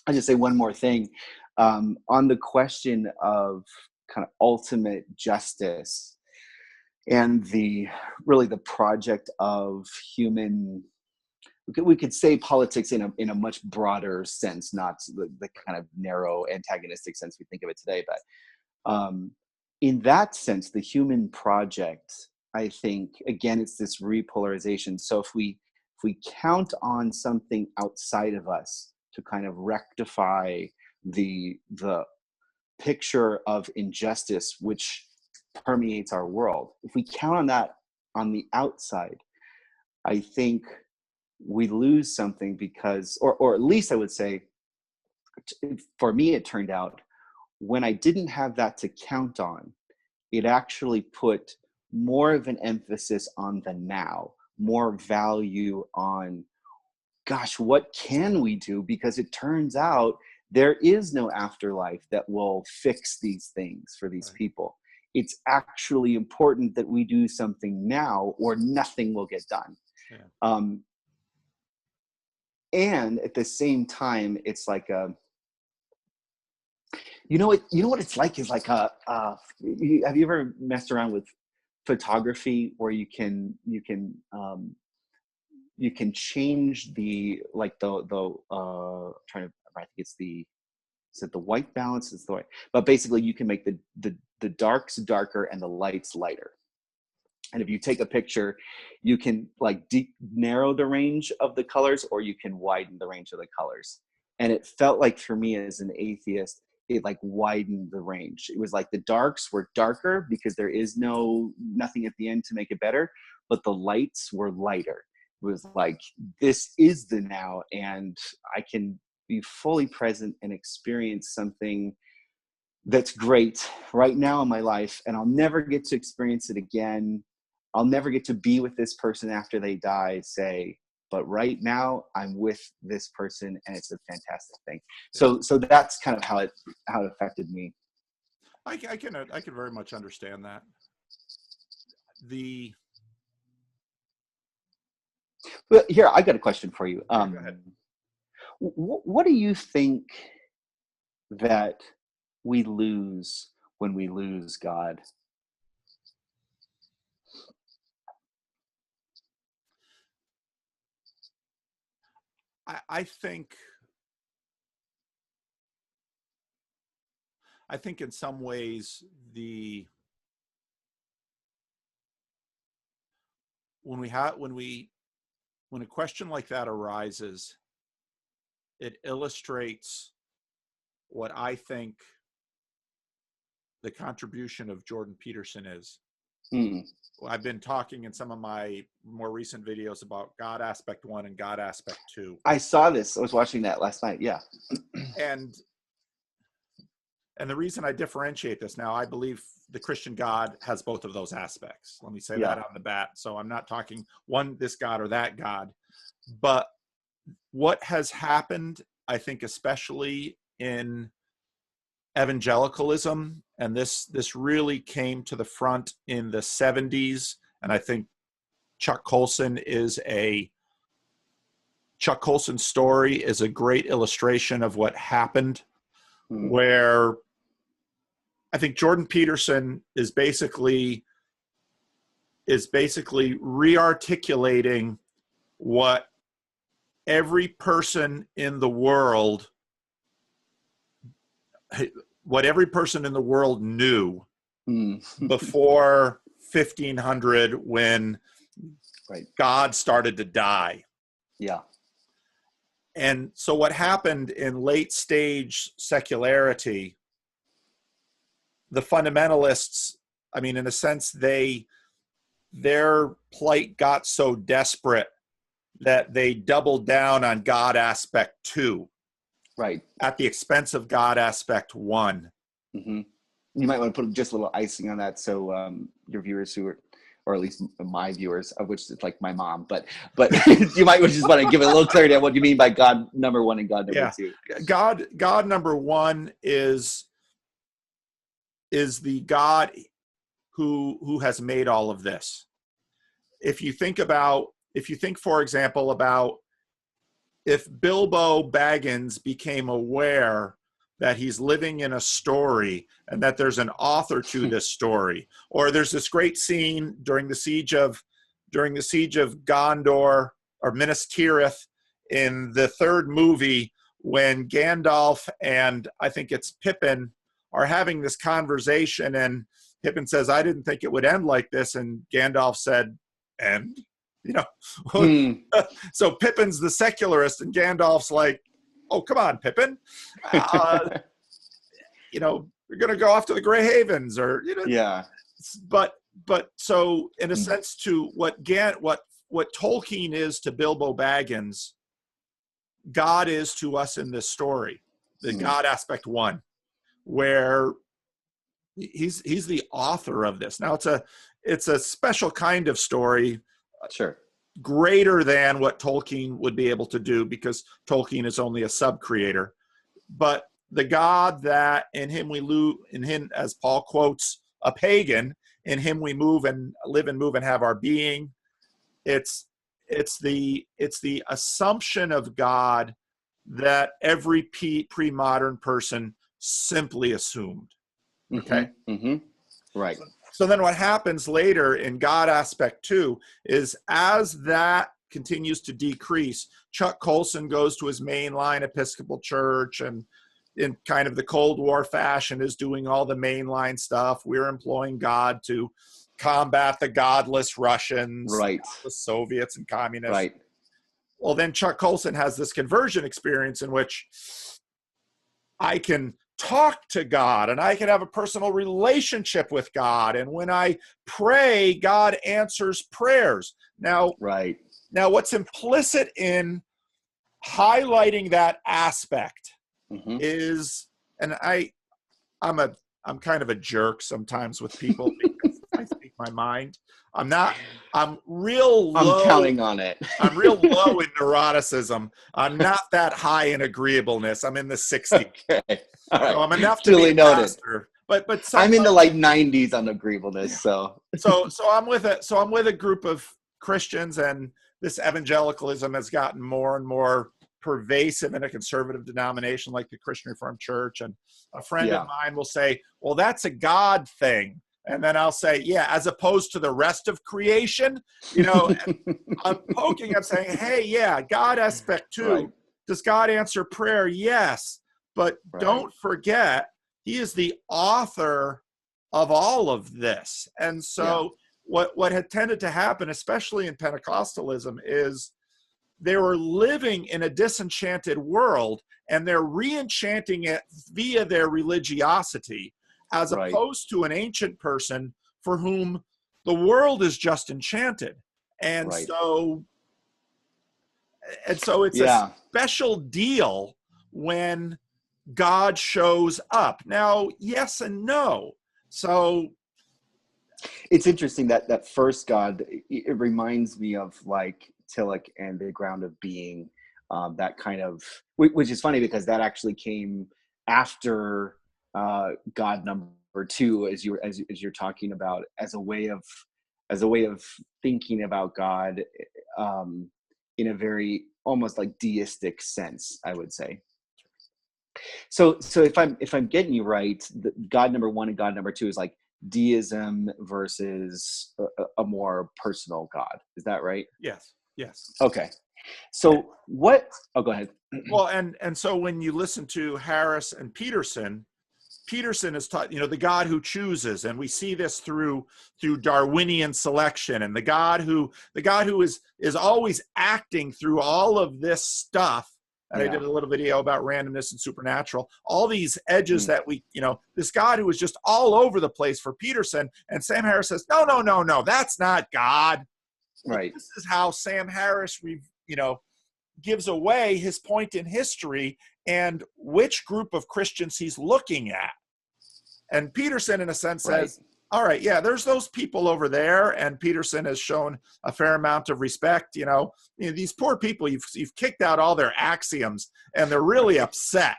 I'll just say one more thing on the question of kind of ultimate justice and the project of human. We could say politics in a much broader sense, not the kind of narrow antagonistic sense we think of it today. But in that sense, the human project, I think, again, it's this repolarization. So if we count on something outside of us to kind of rectify the picture of injustice which permeates our world, if we count on that on the outside, I think we lose something, because, or at least I would say, for me, it turned out when I didn't have that to count on, it actually put more of an emphasis on the now, more value on, gosh, what can we do? Because it turns out there is no afterlife that will fix these things for these people. It's actually important that we do something now, or nothing will get done. Yeah. And at the same time, it's like have you what it's like is like have you ever messed around with photography where you can change the trying to, I think it's is it the white balance? Is the way, but basically you can make the darks darker and the lights lighter. And if you take a picture, you can narrow the range of the colors, or you can widen the range of the colors. And it felt like, for me as an atheist, it widened the range. It was like the darks were darker because there is nothing at the end to make it better, but the lights were lighter. It was like, this is the now, and I can be fully present and experience something that's great right now in my life, and I'll never get to experience it again. I'll never get to be with this person after they die, but right now I'm with this person, and it's a fantastic thing. So that's kind of how it affected me. I can very much understand that. But here, I got a question for you. Go ahead. What do you think that we lose when we lose God? I think in some ways when a question like that arises, it illustrates what I think the contribution of Jordan Peterson is. Mm. I've been talking in some of my more recent videos about God aspect 1 and God aspect 2. I saw this. I was watching that last night. Yeah. And the reason I differentiate this now, I believe the Christian God has both of those aspects. Let me say Yeah. that on the bat. So I'm not talking one, this God or that God. But what has happened, I think, especially in evangelicalism, and this really came to the front in the 70s, and I think Chuck Colson's story is a great illustration of what happened, where I think Jordan Peterson is basically re-articulating what every person in the world knew before 1500, when God started to die. Yeah. And so what happened in late stage secularity, the fundamentalists, I mean, in a sense, their plight got so desperate that they doubled down on God aspect 2. Right. At the expense of God aspect 1. Mm-hmm. You might want to put just a little icing on that, so your viewers who are, or at least my viewers, of which it's like my mom, but you might just want to give it a little clarity on what you mean by God number 1 and God number 2. God number 1 is the God who has made all of this. If you think, for example, about if Bilbo Baggins became aware that he's living in a story and that there's an author to this story, or there's this great scene during the siege of Gondor or Minas Tirith in the 3rd movie, when Gandalf and I think it's Pippin are having this conversation, and Pippin says, "I didn't think it would end like this," and Gandalf said, "End?" So Pippin's the secularist, and Gandalf's like, "Oh, come on, Pippin. We're going to go off to the Grey Havens," or, Yeah. But so in a sense, to what Tolkien is to Bilbo Baggins, God is to us in this story, the God aspect 1, where he's the author of this. Now it's a special kind of story. Sure. Greater than what Tolkien would be able to do, because Tolkien is only a sub-creator. But the God that in him we in him, as Paul quotes a pagan, in him we move and live and move and have our being. It's the assumption of God that every pre-modern person simply assumed. Okay. Mm-hmm. Right. So then what happens later in God aspect 2 is, as that continues to decrease, Chuck Colson goes to his mainline Episcopal Church and, in kind of the Cold War fashion, is doing all the mainline stuff. We're employing God to combat the godless Russians, right, the Soviets and communists. Right. Well, then Chuck Colson has this conversion experience in which I can talk to God and I can have a personal relationship with God. And when I pray, God answers prayers. Now, what's implicit in highlighting that aspect is, and I'm kind of a jerk sometimes with people because I speak my mind. I'm real low. I'm counting on it. I'm real low in neuroticism. I'm not that high in agreeableness. I'm in the 60s. Okay. All right. So I'm enough to Duly be a noted. pastor. But I'm in the 90s on agreeableness. So I'm with a group of Christians, and this evangelicalism has gotten more and more pervasive in a conservative denomination like the Christian Reformed Church. And a friend of mine will say, "Well, that's a God thing." And then I'll say, "Yeah, as opposed to the rest of creation." I'm poking, I'm saying, "Hey, yeah, God aspect 2. Right. Does God answer prayer? Yes. But don't forget, he is the author of all of this." And so what had tended to happen, especially in Pentecostalism, is they were living in a disenchanted world, and they're re-enchanting it via their religiosity, as opposed to an ancient person for whom the world is just enchanted. And Right. so it's a Yeah. special deal when God shows up. Now, yes and no. So It's interesting that that first God, it reminds me of like Tillich and the Ground of Being, that kind of, which is funny because that actually came after God number two, as you're talking about, as a way of thinking about God, um, in a very almost like deistic sense, I would say. So if I'm getting you right, God number one and God number two is like deism versus a more personal God. Is that right? yes, yes. Okay. So what? Oh, go ahead. Well, and so when you listen to Harris and Peterson, Peterson is taught, the God who chooses, and we see this through Darwinian selection, and the God who is always acting through all of this stuff. And I Yeah. did a little video about randomness and supernatural, all these edges Mm, that this God who is just all over the place for Peterson. And Sam Harris says, no, no, no, no, that's not God. Well, right. this is how Sam Harris, gives away his point in history and which group of Christians he's looking at. And Peterson, in a sense, Right. says, all right, yeah, there's those people over there. And Peterson has shown a fair amount of respect. These poor people, you've kicked out all their axioms and they're really Right. upset.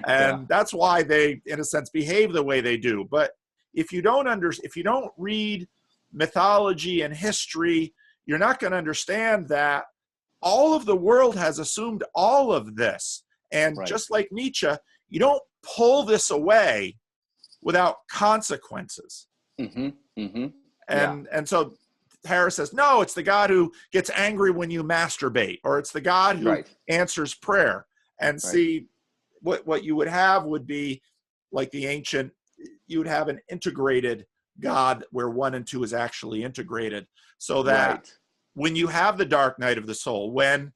Yeah. And that's why they, in a sense, behave the way they do. But if you don't read mythology and history, you're not going to understand that all of the world has assumed all of this. And Right. just like Nietzsche, you don't pull this away without consequences. Mm-hmm. Mm-hmm. Yeah. And so Harris says, no, it's the God who gets angry when you masturbate, or it's the God who Right. answers prayer. And Right. see, what you would have would be like the ancient, you would have an integrated God where 1 and 2 is actually integrated, so that Right. when you have the dark night of the soul, when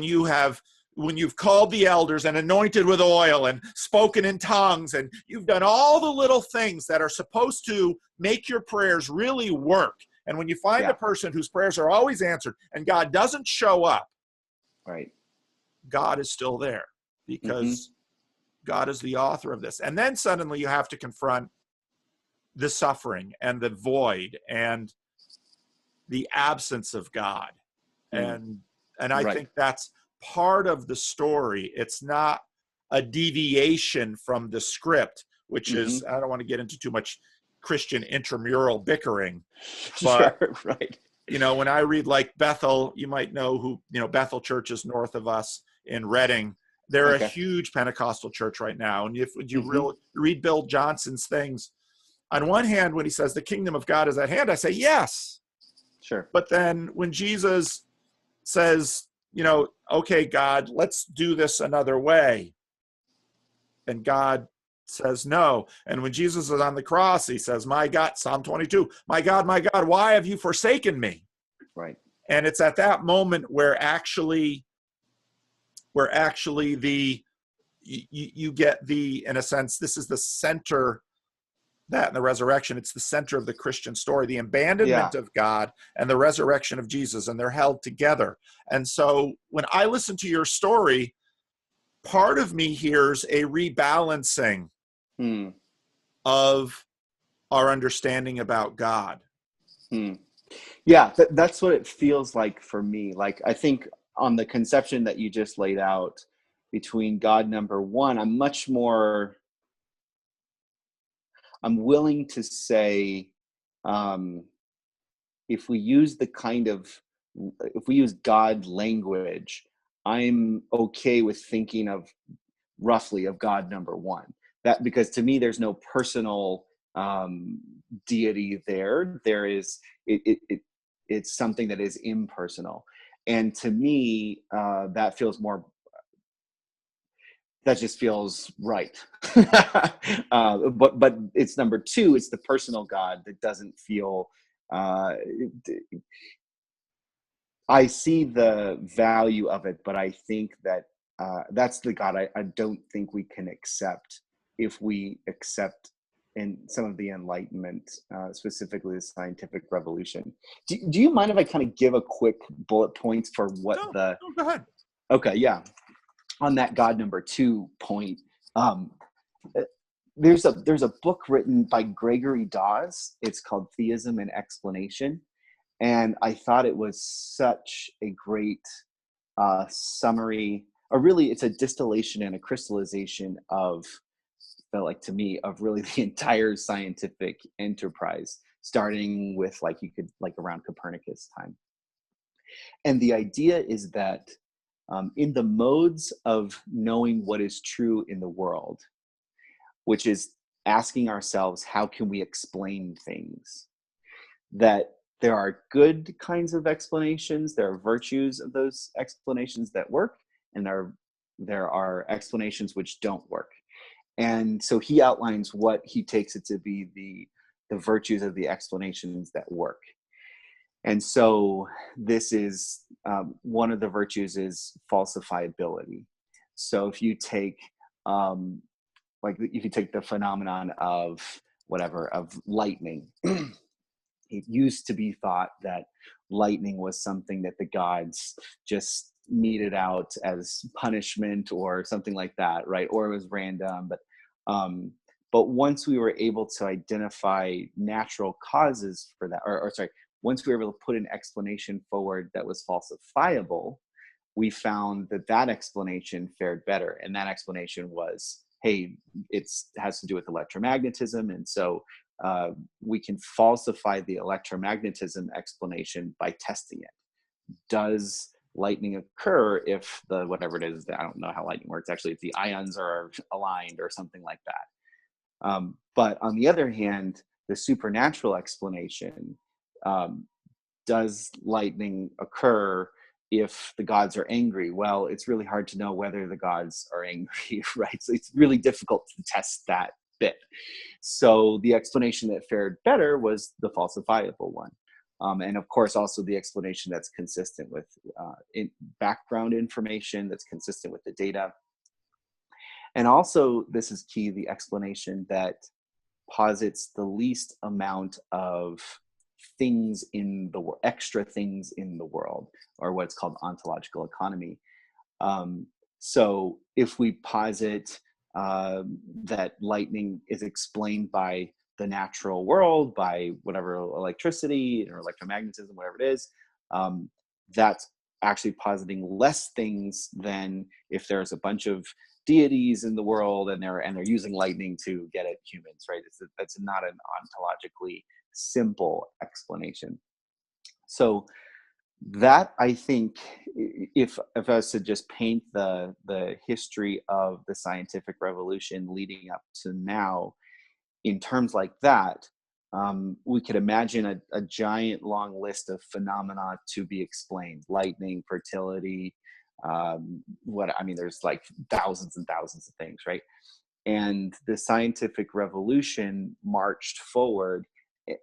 you've called the elders and anointed with oil and spoken in tongues, and you've done all the little things that are supposed to make your prayers really work, and when you find a Yeah. person whose prayers are always answered and God doesn't show up, Right. God is still there, Mm-hmm. because God is the author of this. And then suddenly you have to confront the suffering and the void and the absence of God. Mm. And I Right. think that's part of the story. It's not a deviation from the script, which Mm-hmm. is, I don't want to get into too much Christian intramural bickering, but Sure. Right. when I read like Bethel, you might know who, Bethel Church is north of us in Reading. They're a Okay. huge Pentecostal church right now. And if you Mm-hmm. read Bill Johnson's things, on one hand, when he says the kingdom of God is at hand, I say, yes. Sure. But then when Jesus says, okay, God, let's do this another way, and God says no. And when Jesus is on the cross, he says, my God, Psalm 22, my God, why have you forsaken me? Right. And it's at that moment where actually you get the, in a sense, this is the center, that and the resurrection, it's the center of the Christian story, the Yeah. abandonment of God and the resurrection of Jesus, and they're held together. And so when I listen to your story, part of me hears a rebalancing Hmm. of our understanding about God. Hmm. Yeah, that's what it feels like for me. Like, I think on the conception that you just laid out between God number one, I'm willing to say, um, if we use if we use God language, I'm okay with thinking of roughly of God number one. That, because to me, there's no personal deity there. There is it's something that is impersonal, and to me, that just feels right. But it's number two. It's the personal God that doesn't feel. Uh, I see the value of it, but I think that that's the God I don't think we can accept if we accept in some of the enlightenment, specifically the scientific revolution. Do you mind if I kind of give a quick bullet points for what No, the, no, go ahead. okay, yeah, on that God number 2 point. Um, uh, there's a book written by Gregory Dawes. It's called Theism and Explanation. And I thought it was such a great summary, or really it's a distillation and a crystallization of, felt like to me, of really the entire scientific enterprise, starting with like, you could like around Copernicus time. And the idea is that in the modes of knowing what is true in the world, which is asking ourselves, how can we explain things? That there are good kinds of explanations, there are virtues of those explanations that work, and there are explanations which don't work. And so he outlines what he takes it to be the virtues of the explanations that work. And so this is one of the virtues is falsifiability. So if you take like if you take the phenomenon of whatever, of lightning, it used to be thought that lightning was something that the gods just meted out as punishment or something like that, right? Or it was random. But once we were able to identify natural causes for that, or sorry, once we were able to put an explanation forward that was falsifiable, we found that that explanation fared better. And that explanation was, hey, it has to do with electromagnetism. And so we can falsify the electromagnetism explanation by testing it. Does lightning occur if the whatever it is, I don't know how lightning works actually, if the ions are aligned or something like that. But on the other hand, the supernatural explanation, does lightning occur if the gods are angry? Well, it's really hard to know whether the gods are angry, right? So it's really difficult to test that bit. So the explanation that fared better was the falsifiable one. And of course, also the explanation that's consistent with background information, that's consistent with the data. And also, this is key, the explanation that posits the least amount of things in the world, extra things in the world, or what's called ontological economy. So if we posit that lightning is explained by the natural world, by whatever, electricity or electromagnetism, whatever it is, that's actually positing less things than if there's a bunch of deities in the world and they're using lightning to get at humans, right? That's not an ontologically simple explanation. So that, I think, if I was to just paint the history of the scientific revolution leading up to now in terms like that, we could imagine a giant long list of phenomena to be explained: lightning, fertility, there's like thousands and thousands of things, right? And the scientific revolution marched forward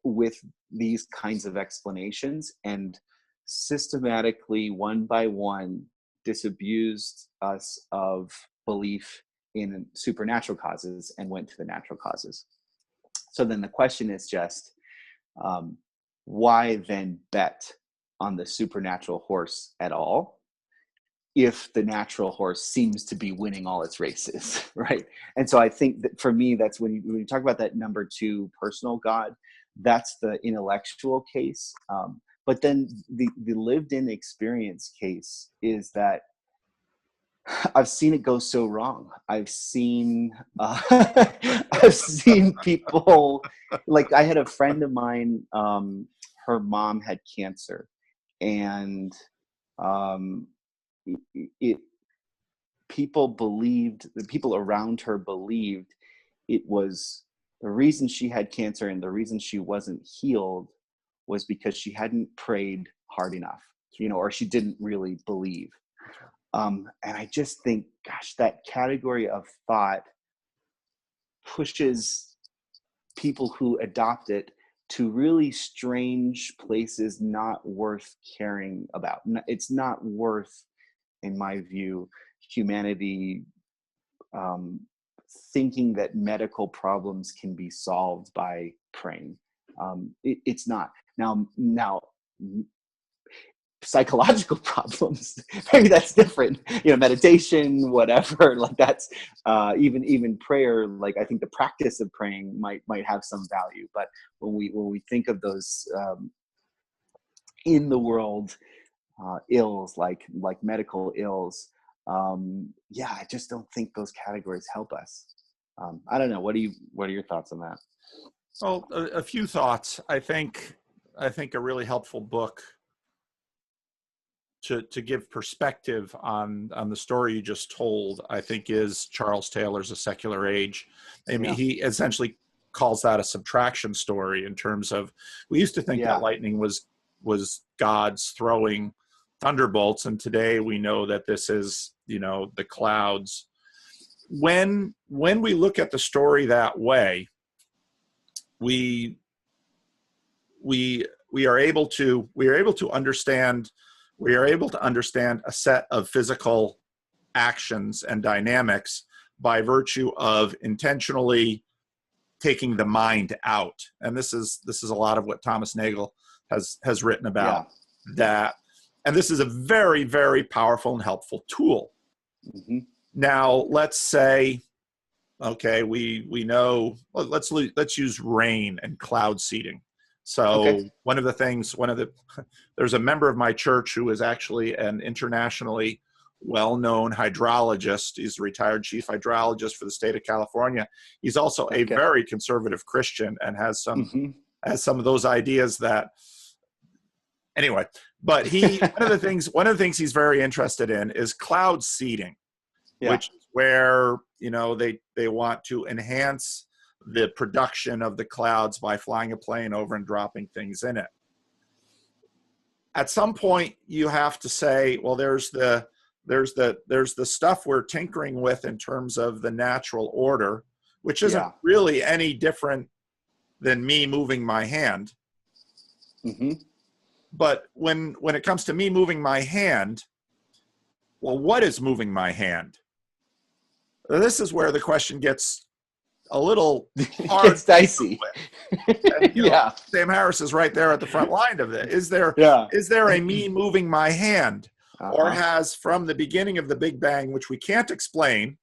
with these kinds of explanations and systematically, one by one, disabused us of belief in supernatural causes and went to the natural causes. So then the question is just, why then bet on the supernatural horse at all if the natural horse seems to be winning all its races, right? And so I think that for me, that's when you talk about that number 2 personal God, that's the intellectual case. But then the lived-in experience case is that I've seen it go so wrong. I've seen I've seen people, like I had a friend of mine, her mom had cancer, and um, it people believed, the people around her believed it was the reason she had cancer and the reason she wasn't healed was because she hadn't prayed hard enough, or she didn't really believe. And I just think, gosh, that category of thought pushes people who adopt it to really strange places not worth caring about. It's not worth, in my view, humanity thinking that medical problems can be solved by praying. It's not. Now, psychological problems, maybe that's different. Meditation, whatever. Like that's even prayer. Like I think the practice of praying might have some value. But when we think of those in the world ills, like medical ills, I just don't think those categories help us. I don't know. What are your thoughts on that? Well, a few thoughts. I think a really helpful book to give perspective on the story you just told, I think, is Charles Taylor's A Secular Age. I mean, he essentially calls that a subtraction story in terms of, we used to think that lightning was God's throwing thunderbolts, and today we know that this is, the clouds. When we look at the story that way, we are able to understand a set of physical actions and dynamics by virtue of intentionally taking the mind out. And this is a lot of what Thomas Nagel has written about that. And this is a very, very powerful and helpful tool. Mm-hmm. Now, let's say, okay, we know, let's use rain and cloud seeding. So there's a member of my church who is actually an internationally well-known hydrologist. He's a retired chief hydrologist for the state of California. He's also a very conservative Christian and has some of those ideas that, anyway, but one of the things he's very interested in is cloud seeding, which is where, they want to enhance the production of the clouds by flying a plane over and dropping things in it. At some point, you have to say, well, there's the stuff we're tinkering with in terms of the natural order, which isn't really any different than me moving my hand. Mm-hmm. But when it comes to me moving my hand, well, what is moving my hand? This is where the question gets a little hard. It's dicey. And, Sam Harris is right there at the front line of it. Is there a me moving my hand? Or has, from the beginning of the Big Bang, which we can't explain,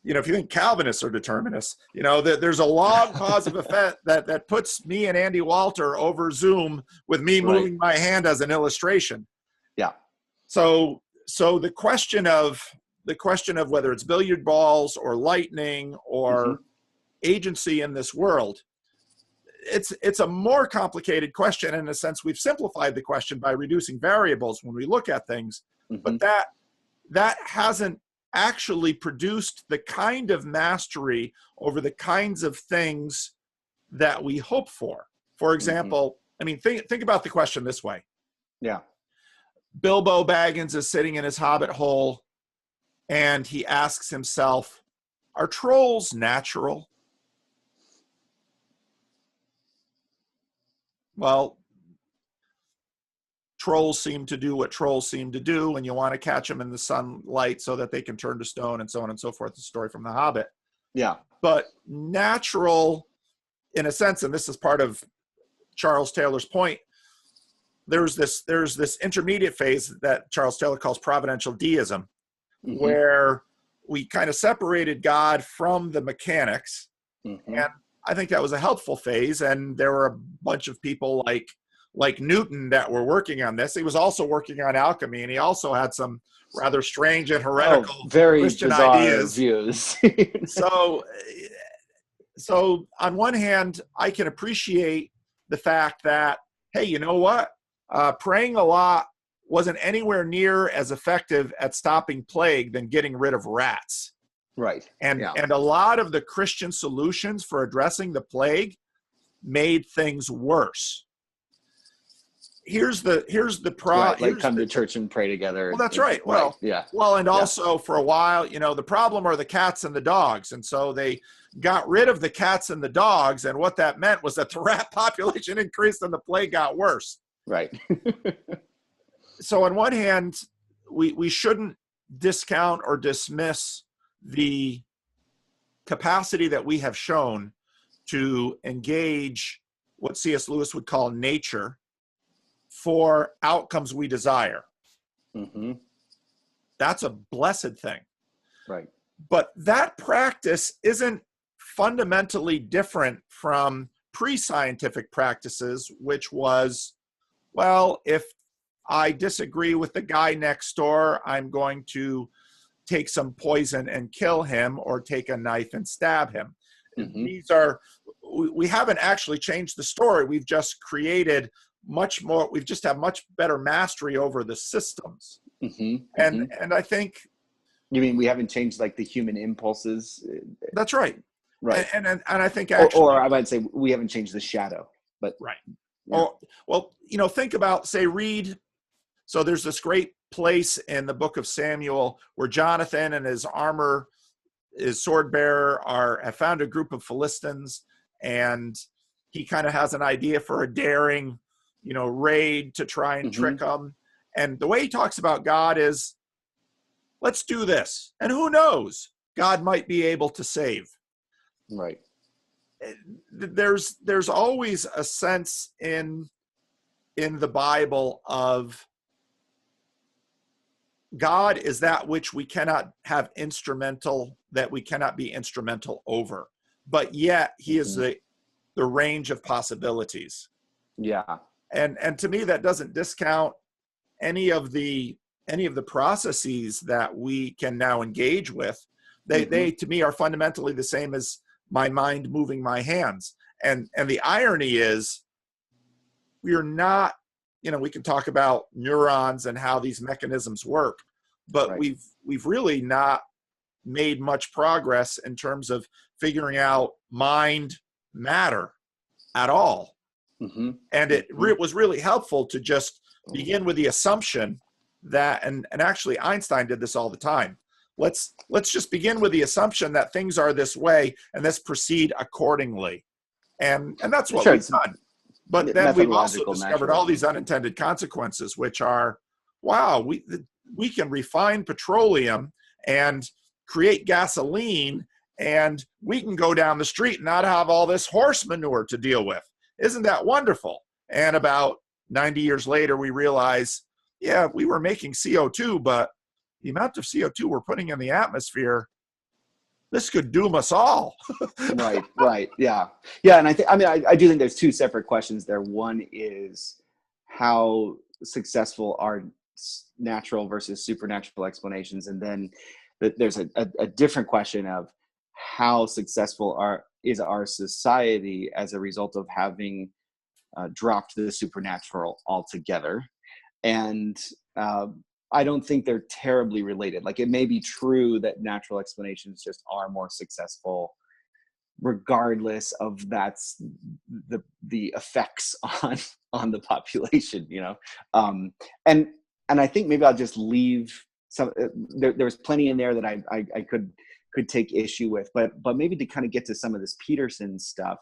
if you think Calvinists are determinists, there's a long cause of effect that puts me and Andy Walter over Zoom with me moving my hand as an illustration. Yeah. So the question of whether it's billiard balls or lightning or agency in this world, it's a more complicated question. In a sense, we've simplified the question by reducing variables when we look at things, but that hasn't actually produced the kind of mastery over the kinds of things that we hope for. For example, I mean, think about the question this way. Yeah. Bilbo Baggins is sitting in his hobbit hole, and he asks himself, are trolls natural? Well, trolls seem to do what trolls seem to do, and you want to catch them in the sunlight so that they can turn to stone, and so on and so forth. The story from The Hobbit. Yeah. But natural, in a sense, and this is part of Charles Taylor's point, there's this intermediate phase that Charles Taylor calls providential deism, where we kind of separated God from the mechanics. And I think that was a helpful phase. And there were a bunch of people like Newton that were working on this. He was also working on alchemy, and he also had some rather strange and heretical very Christian bizarre ideas. Views. So on one hand, I can appreciate the fact that, hey, you know what? Praying a lot wasn't anywhere near as effective at stopping plague than getting rid of rats. Right. And a lot of the Christian solutions for addressing the plague made things worse. Here's the problem. Like come to church and pray together. Well, that's right. Well, Well, and also for a while, the problem are the cats and the dogs. And so they got rid of the cats and the dogs. And what that meant was that the rat population increased and the plague got worse. Right. So on one hand, we shouldn't discount or dismiss the capacity that we have shown to engage what C.S. Lewis would call nature for outcomes we desire. Mm-hmm. That's a blessed thing. Right. But that practice isn't fundamentally different from pre-scientific practices, which was, well, if I disagree with the guy next door, I'm going to take some poison and kill him, or take a knife and stab him. Mm-hmm. We haven't actually changed the story. We've just created much more, we've just have much better mastery over the systems. Mm-hmm. And I think, you mean we haven't changed like the human impulses? that's right. Right. And I think actually, or I might say we haven't changed the shadow, but right. Yeah. Or, well, think about, say, read. So there's this great place in the book of Samuel where Jonathan and his sword bearer have found a group of Philistines, and he kind of has an idea for a daring, raid to try and trick them. And the way he talks about God is, let's do this. And who knows? God might be able to save. Right. There's always a sense in the Bible of God is that which we cannot have instrumental, that we cannot be instrumental over, but yet he is the range of possibilities. Yeah. And to me, that doesn't discount any of the processes that we can now engage with. They to me are fundamentally the same as my mind moving my hands. And the irony is, we are not, we can talk about neurons and how these mechanisms work, but right. we've really not made much progress in terms of figuring out mind matter at all. And it was really helpful to just begin with the assumption that, and actually Einstein did this all the time. Let's just begin with the assumption that things are this way, and let's proceed accordingly. And that's what we've done. But then we've also discovered all these unintended consequences, which are, wow, we can refine petroleum and create gasoline, and we can go down the street and not have all this horse manure to deal with. Isn't that wonderful? And about 90 years later, we realize, yeah, we were making CO2, but the amount of CO2 we're putting in the atmosphere, this could doom us all. Right. Yeah. And I do think there's two separate questions there. One is how successful are natural versus supernatural explanations, and then there's a different question of how successful is our society as a result of having dropped the supernatural altogether. And I don't think they're terribly related. Like, it may be true that natural explanations just are more successful, regardless of that's the effects on the population, and I think maybe I'll just leave some. There was plenty in there that I could take issue with, but maybe to kind of get to some of this Peterson stuff,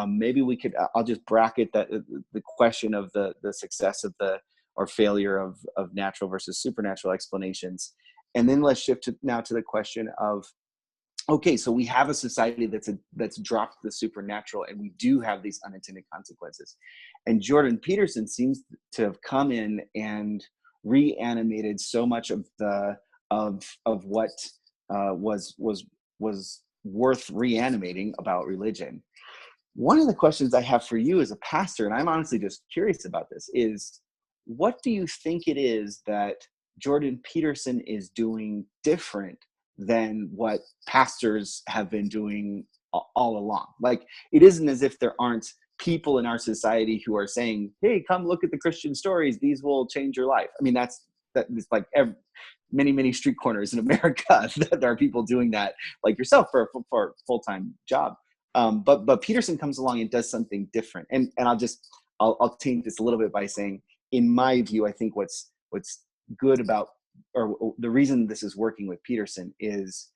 maybe we could. I'll just bracket that the question of the success of or failure of natural versus supernatural explanations, and then let's shift now to the question of, okay, so we have a society that's dropped the supernatural, and we do have these unintended consequences. And Jordan Peterson seems to have come in and reanimated so much of what was worth reanimating about religion. One of the questions I have for you as a pastor, and I'm honestly just curious about this, is what do you think it is that Jordan Peterson is doing different than what pastors have been doing all along? Like, it isn't as if there aren't people in our society who are saying, hey, come look at the Christian stories, these will change your life. I mean, that is like many street corners in America that there are people doing that, like yourself, for a full-time job. But Peterson comes along and does something different. And I'll taint this a little bit by saying, in my view, I think what's good about, or the reason this is working with Peterson, is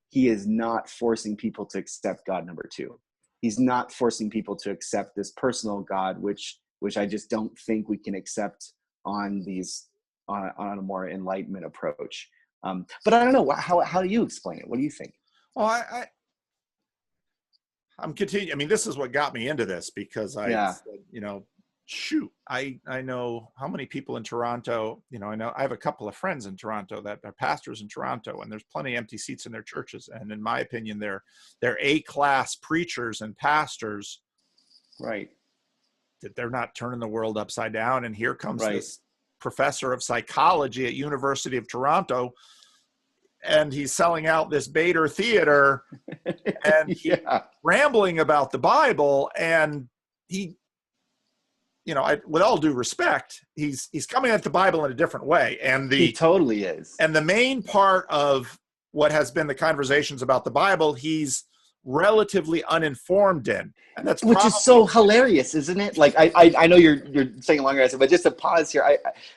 he is not forcing people to accept God number two. He's not forcing people to accept this personal God, which I just don't think we can accept on a more enlightenment approach. But I don't know, how do you explain it? What do you think? Well, I'm continuing. I mean, this is what got me into this, because I Yeah. said, shoot, I know how many people in Toronto, I have a couple of friends in Toronto that are pastors in Toronto, and there's plenty of empty seats in their churches. And in my opinion, they're A-class preachers and pastors. Right. That they're not turning the world upside down. And here comes Right. this professor of psychology at University of Toronto, and he's selling out this Bader Theater, and he's rambling about the Bible, and he, with all due respect, he's coming at the Bible in a different way. And he totally is. And the main part of what has been the conversations about the Bible, he's relatively uninformed in. And that's which is so hilarious, isn't it? Like, I know you're saying longer, but just to pause here,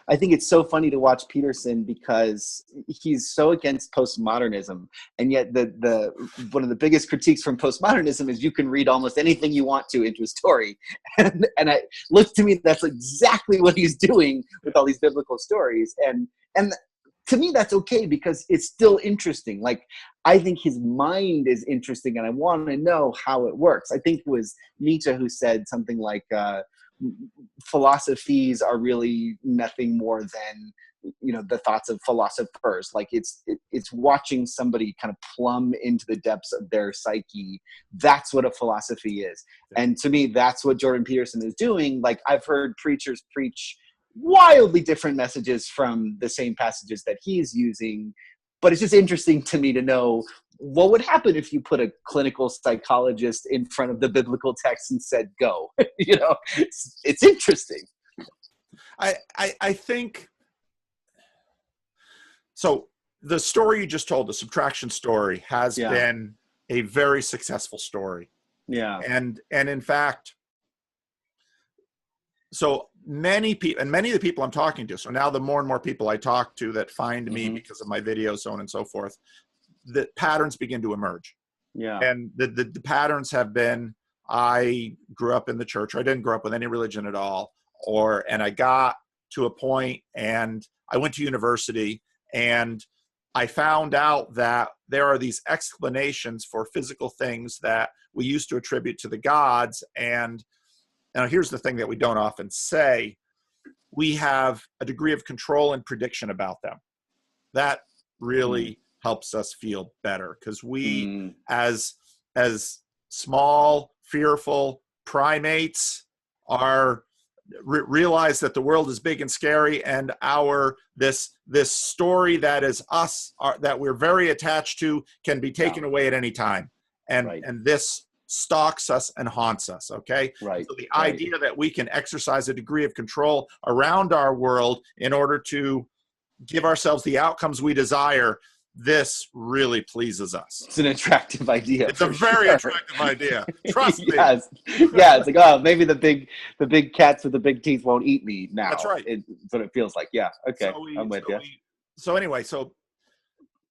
I think it's so funny to watch Peterson, because he's so against postmodernism, and yet the one of the biggest critiques from postmodernism is you can read almost anything you want to into a story, and it looks to me that's exactly what he's doing with all these biblical stories, and to me, that's okay, because it's still interesting. Like, I think his mind is interesting, and I want to know how it works. I think it was Nietzsche who said something like, philosophies are really nothing more than, the thoughts of philosophers. Like, it's watching somebody kind of plumb into the depths of their psyche. That's what a philosophy is. And to me, that's what Jordan Peterson is doing. Like, I've heard preachers preach wildly different messages from the same passages that he's using, but it's just interesting to me to know what would happen if you put a clinical psychologist in front of the biblical text and said go. It's interesting. I think so. The story you just told, the subtraction story, has been a very successful story. Yeah. And in fact, so many people, and many of the people I'm talking to, so now the more and more people I talk to that find me because of my videos, so on and so forth, the patterns begin to emerge. Yeah. And the patterns have been, I grew up in the church, or I didn't grow up with any religion at all, and I got to a point, and I went to university, and I found out that there are these explanations for physical things that we used to attribute to the gods. And now here's the thing that we don't often say: we have a degree of control and prediction about them. That really helps us feel better, because we, as small, fearful primates, realize that the world is big and scary, and this story that is us, that we're very attached to, can be taken away at any time, and this stalks us and haunts us. Okay, right. So the idea that we can exercise a degree of control around our world in order to give ourselves the outcomes we desire, this really pleases us. It's an attractive idea. It's a very attractive idea. Trust me. Yes. Yeah. It's like, oh, maybe the big cats with the big teeth won't eat me now. That's right. It's what it feels like. Yeah. Okay. I'm with you. So anyway,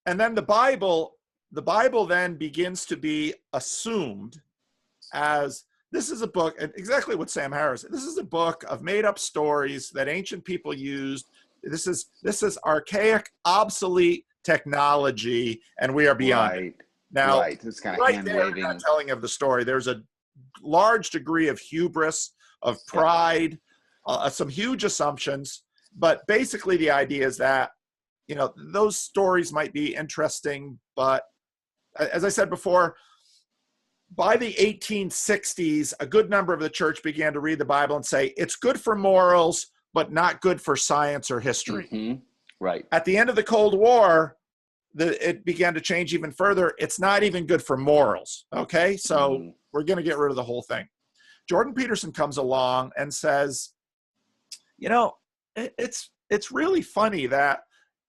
and then the Bible then begins to be assumed as, this is a book, and exactly what Sam Harris said, this is a book of made up stories that ancient people used. This is archaic, obsolete technology, and we are beyond it. Now, it's kind of hand waving. That telling of the story, there's a large degree of hubris, of pride, some huge assumptions, but basically the idea is that, those stories might be interesting, but as I said before, by the 1860s, a good number of the church began to read the Bible and say, it's good for morals, but not good for science or history. Mm-hmm. Right. At the end of the Cold War, it began to change even further. It's not even good for morals. Okay, so we're going to get rid of the whole thing. Jordan Peterson comes along and says, it's really funny that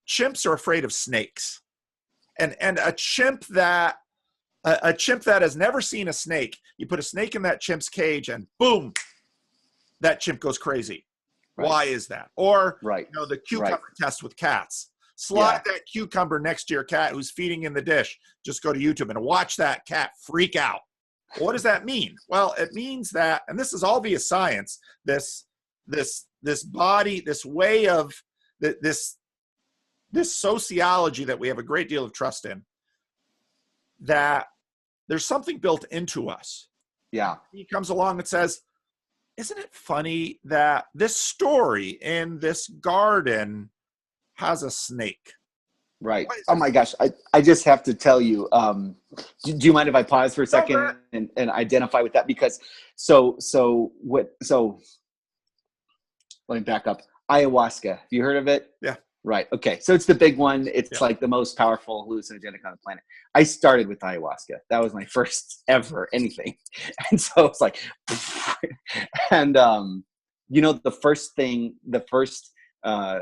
chimps are afraid of snakes, and a chimp that has never seen a snake, you put a snake in that chimp's cage, and boom, that chimp goes crazy. Right. Why is that? Or the cucumber test with cats. Slide that cucumber next to your cat who's feeding in the dish. Just go to YouTube and watch that cat freak out. What does that mean? Well, it means that, and this is all via science, this body, this way of this sociology that we have a great deal of trust in, that there's something built into us Yeah. He comes along and says, isn't it funny that this story in this garden has a snake? Right. Why is Oh it? my gosh. I just have to tell you, do you mind if I pause for a No, go second ahead. and identify with that? Because so let me back up. Ayahuasca. Have you heard of it? Yeah. Right. Okay. So it's the big one. It's Yeah. like the most powerful hallucinogenic on the planet. I started with ayahuasca. That was my first ever anything. And so it's like, and the first uh,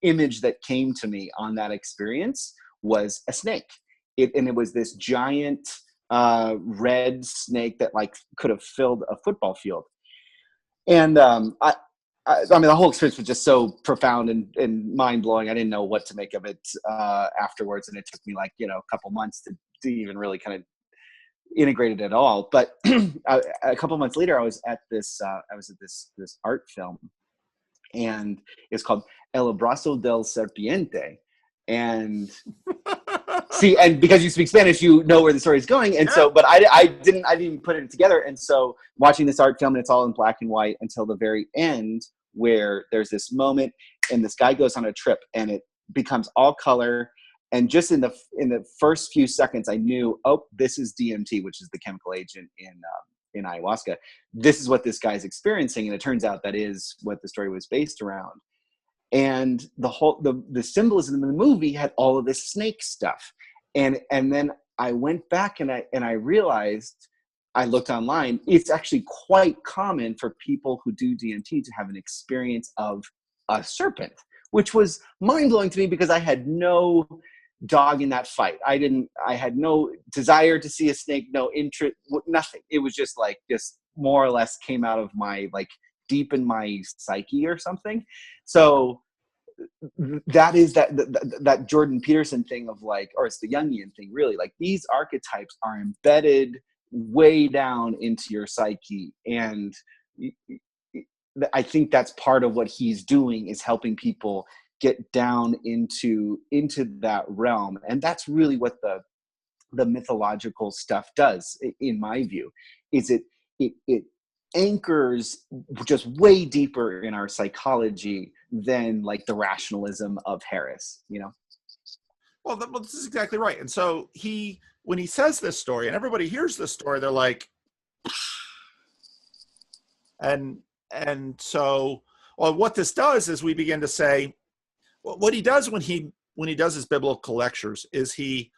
image that came to me on that experience was a snake. And it was this giant red snake that like could have filled a football field. And I mean, the whole experience was just so profound and mind blowing. I didn't know what to make of it afterwards, and it took me like a couple months to even really kind of integrate it at all. But a couple months later, I was at this art film, and it's called El Abrazo del Serpiente. And see, and because you speak Spanish, you know where the story is going. And Yeah. so, but I didn't even put it together. And so watching this art film, and it's all in black and white until the very end, where there's this moment and this guy goes on a trip and it becomes all color. And just in the first few seconds, I knew, oh, this is DMT, which is the chemical agent in ayahuasca. This is what this guy's experiencing. And it turns out that is what the story was based around. And the symbolism in the movie had all of this snake stuff. And then I went back and I realized, I looked online, it's actually quite common for people who do DMT to have an experience of a serpent, which was mind-blowing to me because I had no dog in that fight. I had no desire to see a snake, no interest, nothing. It was just like this more or less came out of my like deep in my psyche or something. So that is that Jordan Peterson thing of like, or it's the Jungian thing really, like these archetypes are embedded way down into your psyche. And I think that's part of what he's doing, is helping people get down into that realm. And that's really what the mythological stuff does, in my view, is it anchors just way deeper in our psychology than like the rationalism of Harris, Well, this is exactly right. And so when he says this story and everybody hears this story, they're like, and so, well, what this does is we begin to say, well, what he does when he does his biblical lectures is he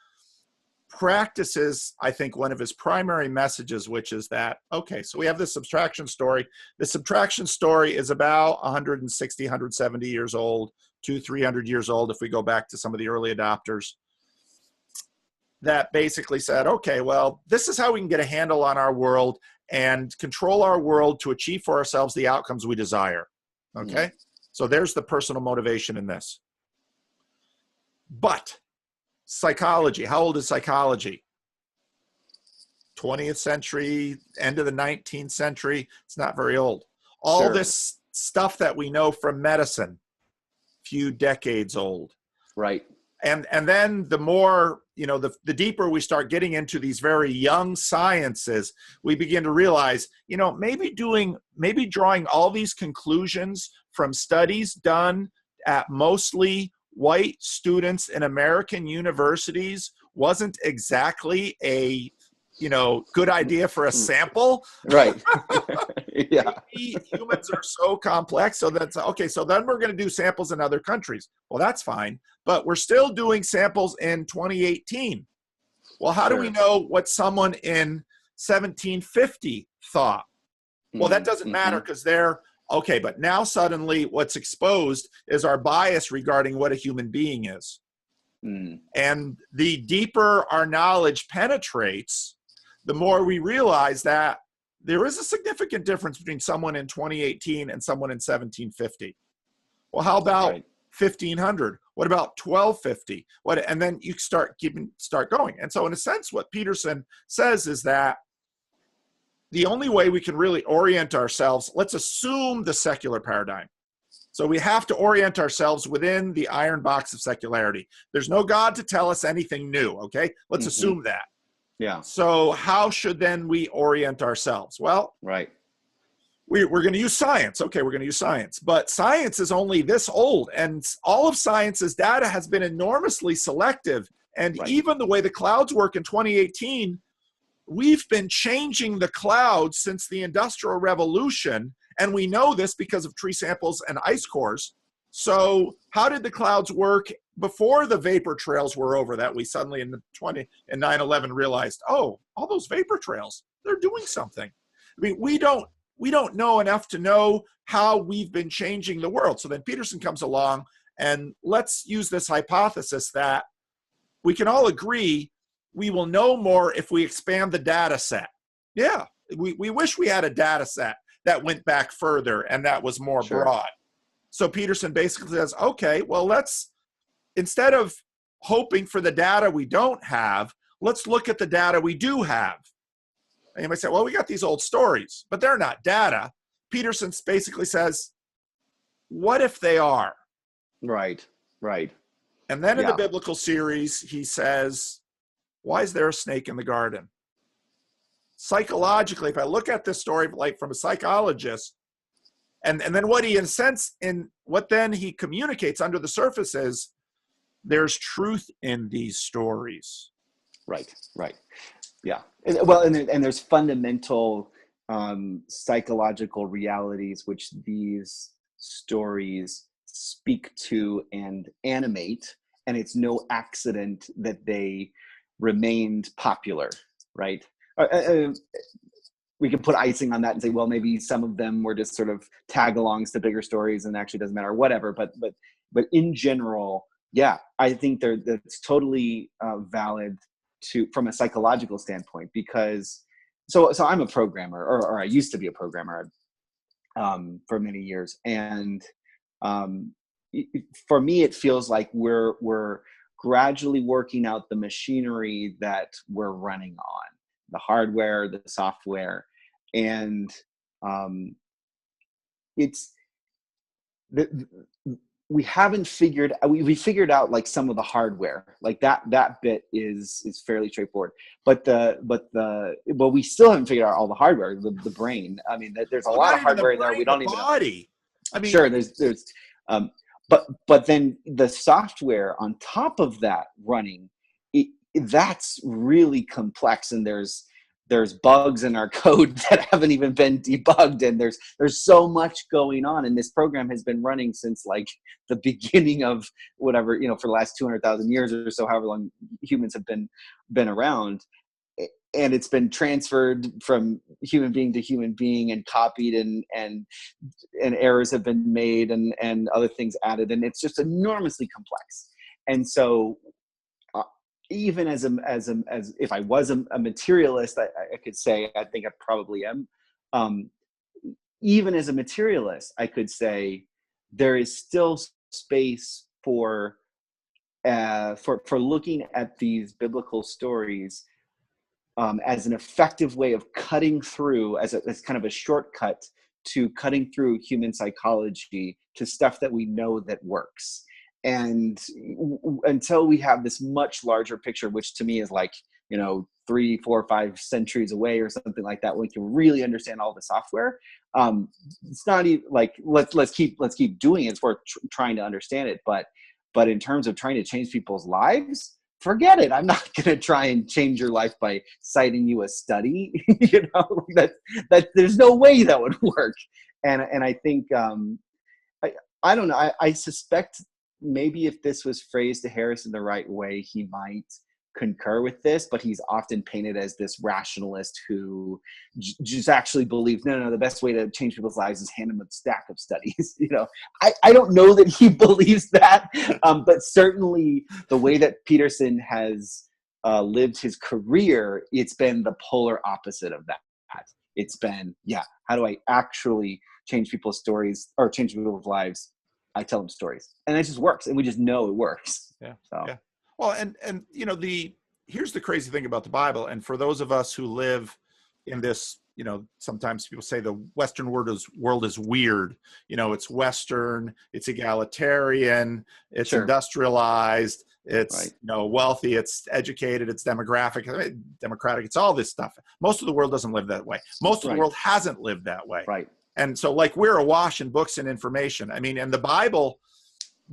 practices, I think, one of his primary messages, which is that, okay, so we have this subtraction story. The subtraction story is about 160, 170 years old, 300 years old, if we go back to some of the early adopters, that basically said, okay, well, this is how we can get a handle on our world and control our world to achieve for ourselves the outcomes we desire. Okay? So there's the personal motivation in this. But psychology, how old is psychology? 20th century, end of the 19th century. It's not very old. All this stuff that we know from medicine, few decades old. Right. And then the more, the deeper we start getting into these very young sciences, we begin to realize, maybe drawing all these conclusions from studies done at mostly white students in American universities wasn't exactly a good idea for a sample. Right. Yeah. Maybe humans are so complex. So that's okay. So then we're going to do samples in other countries. Well, that's fine. But we're still doing samples in 2018. Well, how do we know what someone in 1750 thought? Well, that doesn't matter because they're okay. But now suddenly what's exposed is our bias regarding what a human being is. And the deeper our knowledge penetrates, the more we realize that there is a significant difference between someone in 2018 and someone in 1750. Well, how about 1500? What about 1250? And then you start going. And so in a sense, what Peterson says is that the only way we can really orient ourselves, let's assume the secular paradigm. So we have to orient ourselves within the iron box of secularity. There's no God to tell us anything new, okay? Let's assume that. Yeah. So how should then we orient ourselves? Well, Right. we're going to use science. Okay, we're going to use science. But science is only this old, and all of science's data has been enormously selective. And Right. even the way the clouds work in 2018, we've been changing the clouds since the Industrial Revolution. And we know this because of tree samples and ice cores. So how did the clouds work before the vapor trails were over, that we suddenly in 9/11 realized, oh, all those vapor trails, they're doing something. I mean, we don't know enough to know how we've been changing the world. So then Peterson comes along, and let's use this hypothesis that we can all agree we will know more if we expand the data set. Yeah, we wish we had a data set that went back further and that was more Sure. broad. So Peterson basically says, okay, well, instead of hoping for the data we don't have, let's look at the data we do have. And you might say, well, we got these old stories, but they're not data. Peterson basically says, what if they are? Right. Right. And then in the Yeah. biblical series, he says, why is there a snake in the garden? Psychologically, if I look at this story like from a psychologist, and then what he what then he communicates under the surface is there's truth in these stories. Right. Right. Yeah. And there's fundamental psychological realities which these stories speak to and animate, and it's no accident that they remained popular, right? We can put icing on that and say, well, maybe some of them were just sort of tag-alongs to bigger stories and actually doesn't matter, whatever. But in general, yeah, I think that's totally valid from a psychological standpoint, because so I'm a programmer, or I used to be a programmer for many years, and for me it feels like we're gradually working out the machinery that we're running on, the hardware, the software, and it's we haven't figured we figured out like some of the hardware, like that bit is fairly straightforward, but we still haven't figured out all the hardware, the brain. I mean, there's a Well, lot not of even the hardware there brain, we the don't even know. body. I mean, Sure, there's but then the software on top of that running, that's really complex, and there's bugs in our code that haven't even been debugged, and there's so much going on, and this program has been running since like the beginning of whatever, for the last 200,000 years or so, however long humans have been around, and it's been transferred from human being to human being and copied, and errors have been made, and other things added, and it's just enormously complex. And so even as if I was a materialist, I could say, I think I probably am. Even as a materialist, I could say there is still space for looking at these biblical stories as an effective way of cutting through, as kind of a shortcut to cutting through human psychology to stuff that we know that works. And until we have this much larger picture, which to me is like 3, 4, 5 centuries away or something like that, when we can really understand all the software, it's not even like let's keep doing it. It's worth trying to understand it, but in terms of trying to change people's lives, forget it. I'm not going to try and change your life by citing you a study. That there's no way that would work. And I think I don't know. I suspect maybe if this was phrased to Harrison the right way, he might concur with this, but he's often painted as this rationalist who just actually believes, no, the best way to change people's lives is hand them a stack of studies. I don't know that he believes that, but certainly the way that Peterson has lived his career, it's been the polar opposite of that. It's been, how do I actually change people's stories or change people's lives? I tell them stories, and it just works, and we just know it works. Yeah. So. Yeah. Well, and here's the crazy thing about the Bible, and for those of us who live in this sometimes people say the Western world is weird. It's Western, it's egalitarian, it's Sure. industrialized, it's Right. Wealthy, it's educated, it's democratic, it's all this stuff. Most of the world doesn't live that way. Most of the Right. world hasn't lived that way. Right. And so like we're awash in books and information. I mean, and the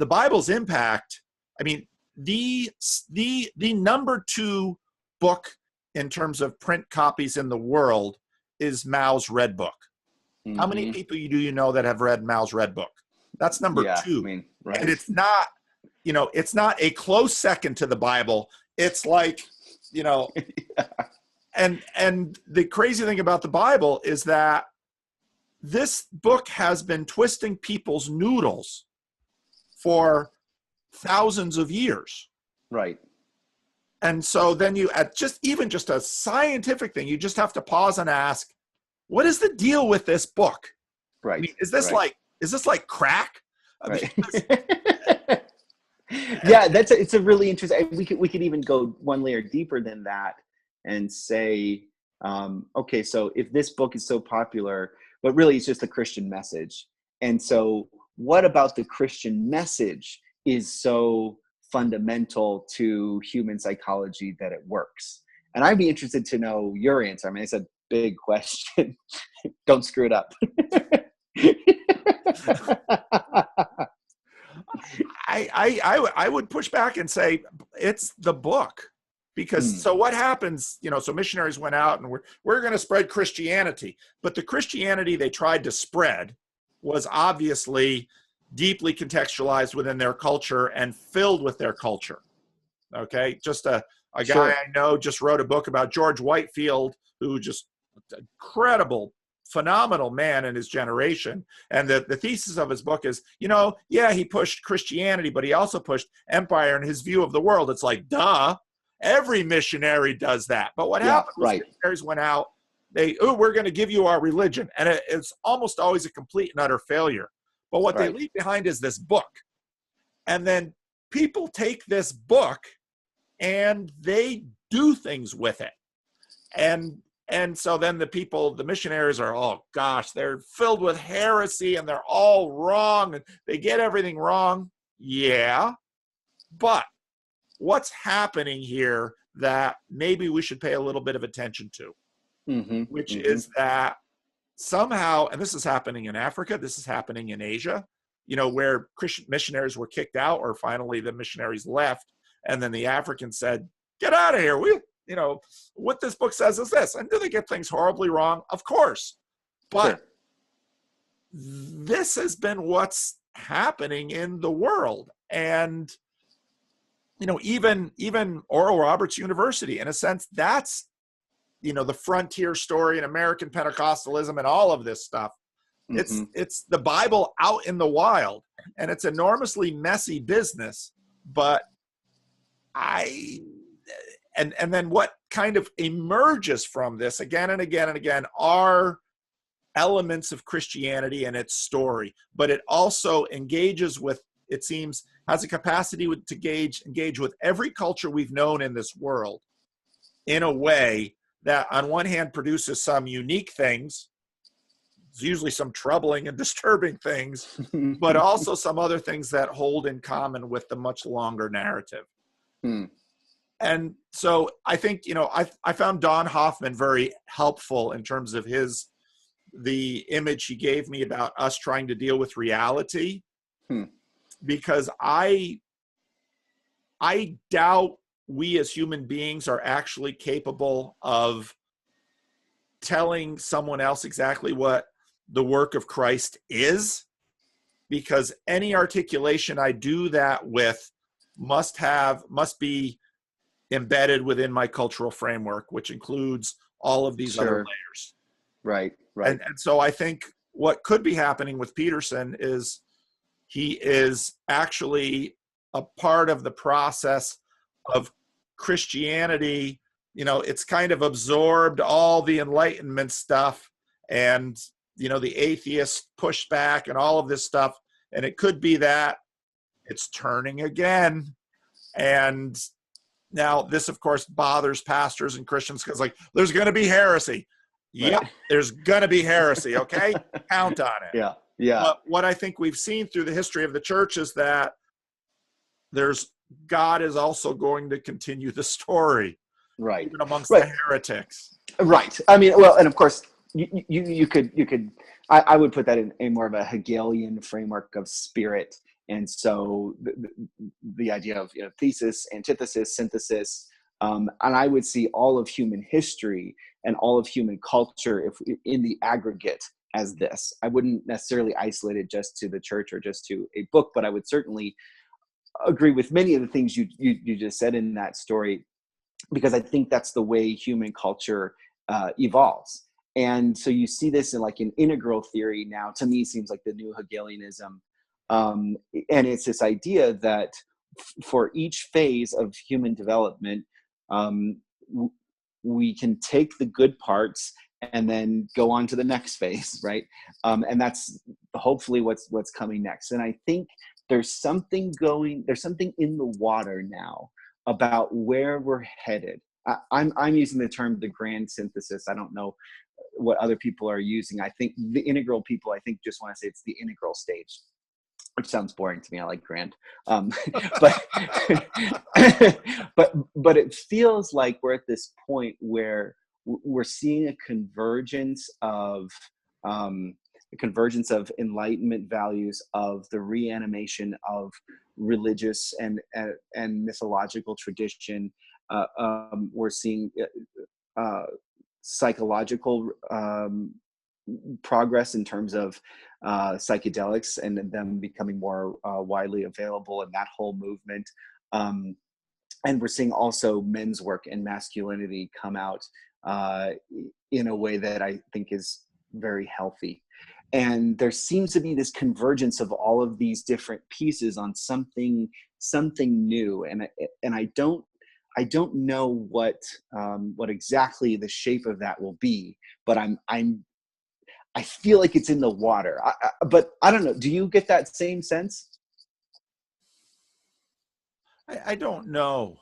Bible's impact, I mean, the number 2 book in terms of print copies in the world is Mao's Red Book. How many people do you know that have read Mao's Red Book? That's number 2. I mean, right. And it's not, it's not a close second to the Bible. It's like, Yeah. and the crazy thing about the Bible is that this book has been twisting people's noodles for thousands of years. Right. And so then you, at just a scientific thing, you just have to pause and ask, what is the deal with this book? Right. I mean, is this like crack? I mean, Right. Yeah, it's a really interesting. We could even go one layer deeper than that and say, okay, so if this book is so popular, but really it's just a Christian message, and so what about the Christian message is so fundamental to human psychology that it works? And I'd be interested to know your answer. I mean, it's a big question. Don't screw it up. I would push back and say it's the book, because so what happens, so missionaries went out and we're going to spread Christianity, but the Christianity they tried to spread was obviously deeply contextualized within their culture and filled with their culture. Okay. Just a Sure. guy I know just wrote a book about George Whitefield, who just incredible, phenomenal man in his generation. And the thesis of his book is, he pushed Christianity, but he also pushed empire and his view of the world. It's like, duh, every missionary does that. But what happened was missionaries went out, we're going to give you our religion. And it's almost always a complete and utter failure. But what they leave behind is this book. And then people take this book and they do things with it. And so then the missionaries are, oh gosh, they're filled with heresy and they're all wrong and they get everything wrong. Yeah. But what's happening here that maybe we should pay a little bit of attention to, which is that somehow, and this is happening in Africa, this is happening in Asia, where Christian missionaries were kicked out, or finally the missionaries left. And then the Africans said, get out of here. What this book says is this. And do they get things horribly wrong? Of course. But this has been what's happening in the world. And, even Oral Roberts University, in a sense, that's, the frontier story in American Pentecostalism and all of this stuff. It's the Bible out in the wild, and it's enormously messy business. But and then what kind of emerges from this again and again and again are elements of Christianity and its story, but it also engages with, it seems, has a capacity to engage with every culture we've known in this world in a way that on one hand produces some unique things, usually some troubling and disturbing things, but also some other things that hold in common with the much longer narrative. And so I think, I found Don Hoffman very helpful in terms of the image he gave me about us trying to deal with reality, because I doubt we as human beings are actually capable of telling someone else exactly what the work of Christ is, because any articulation I do that with must be embedded within my cultural framework, which includes all of these other layers. Right. And so I think what could be happening with Peterson is he is actually a part of the process of Christianity. It's kind of absorbed all the enlightenment stuff and, the atheists pushed back and all of this stuff. And it could be that it's turning again. And now this, of course, bothers pastors and Christians because, there's going to be heresy. Yep, there's going to be heresy, okay? Count on it. Yeah, yeah. But what I think we've seen through the history of the church is that God is also going to continue the story, Right. even amongst Right. the heretics. Right. I mean, well, and of course, you could. I would put that in a more of a Hegelian framework of spirit, and so the idea of thesis, antithesis, synthesis, and I would see all of human history and all of human culture if in the aggregate as this. I wouldn't necessarily isolate it just to the church or just to a book, but I would certainly agree with many of the things you just said in that story, because I think that's the way human culture evolves. And so you see this in like an integral theory now, to me seems like the new Hegelianism. And it's this idea that for each phase of human development, we can take the good parts and then go on to the next phase, right? And that's hopefully what's coming next. And I think there's something in the water now about where we're headed. I'm using the term the grand synthesis. I don't know what other people are using. I think the integral people, I think, just want to say it's the integral stage, which sounds boring to me. I like grand, but but it feels like we're at this point where we're seeing a convergence of enlightenment values, of the reanimation of religious and mythological tradition. We're seeing psychological progress in terms of psychedelics and them becoming more widely available, and that whole movement. And we're seeing also men's work and masculinity come out in a way that I think is very healthy. And there seems to be this convergence of all of these different pieces on something new. And I don't know what exactly the shape of that will be, but I feel like it's in the water. But I don't know. Do you get that same sense? I don't know.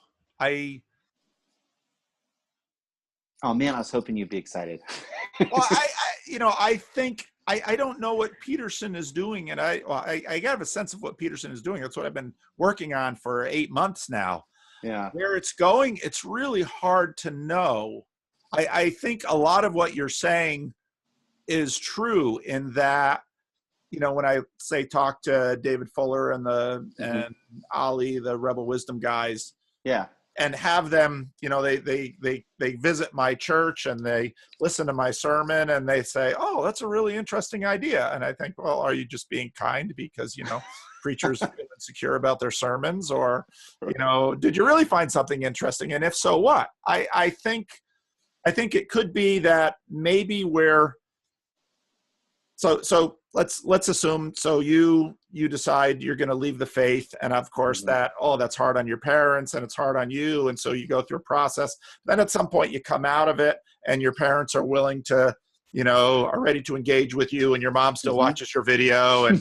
Oh man, I was hoping you'd be excited. Well, I think I don't know what Peterson is doing, and I have a sense of what Peterson is doing. That's what I've been working on for 8 months now. Yeah. Where it's going, it's really hard to know. I think a lot of what you're saying is true in that, when I say talk to David Fuller and Ali, the Rebel Wisdom guys, Yeah. and have them, they visit my church and they listen to my sermon and they say, oh, that's a really interesting idea. And I think, well, are you just being kind because, preachers feel insecure about their sermons, or, did you really find something interesting? And if so, what? I think it could be that maybe so let's assume, so you decide you're going to leave the faith, and of course that's hard on your parents and it's hard on you, and so you go through a process. Then at some point you come out of it and your parents are willing to, are ready to engage with you, and your mom still watches your video, and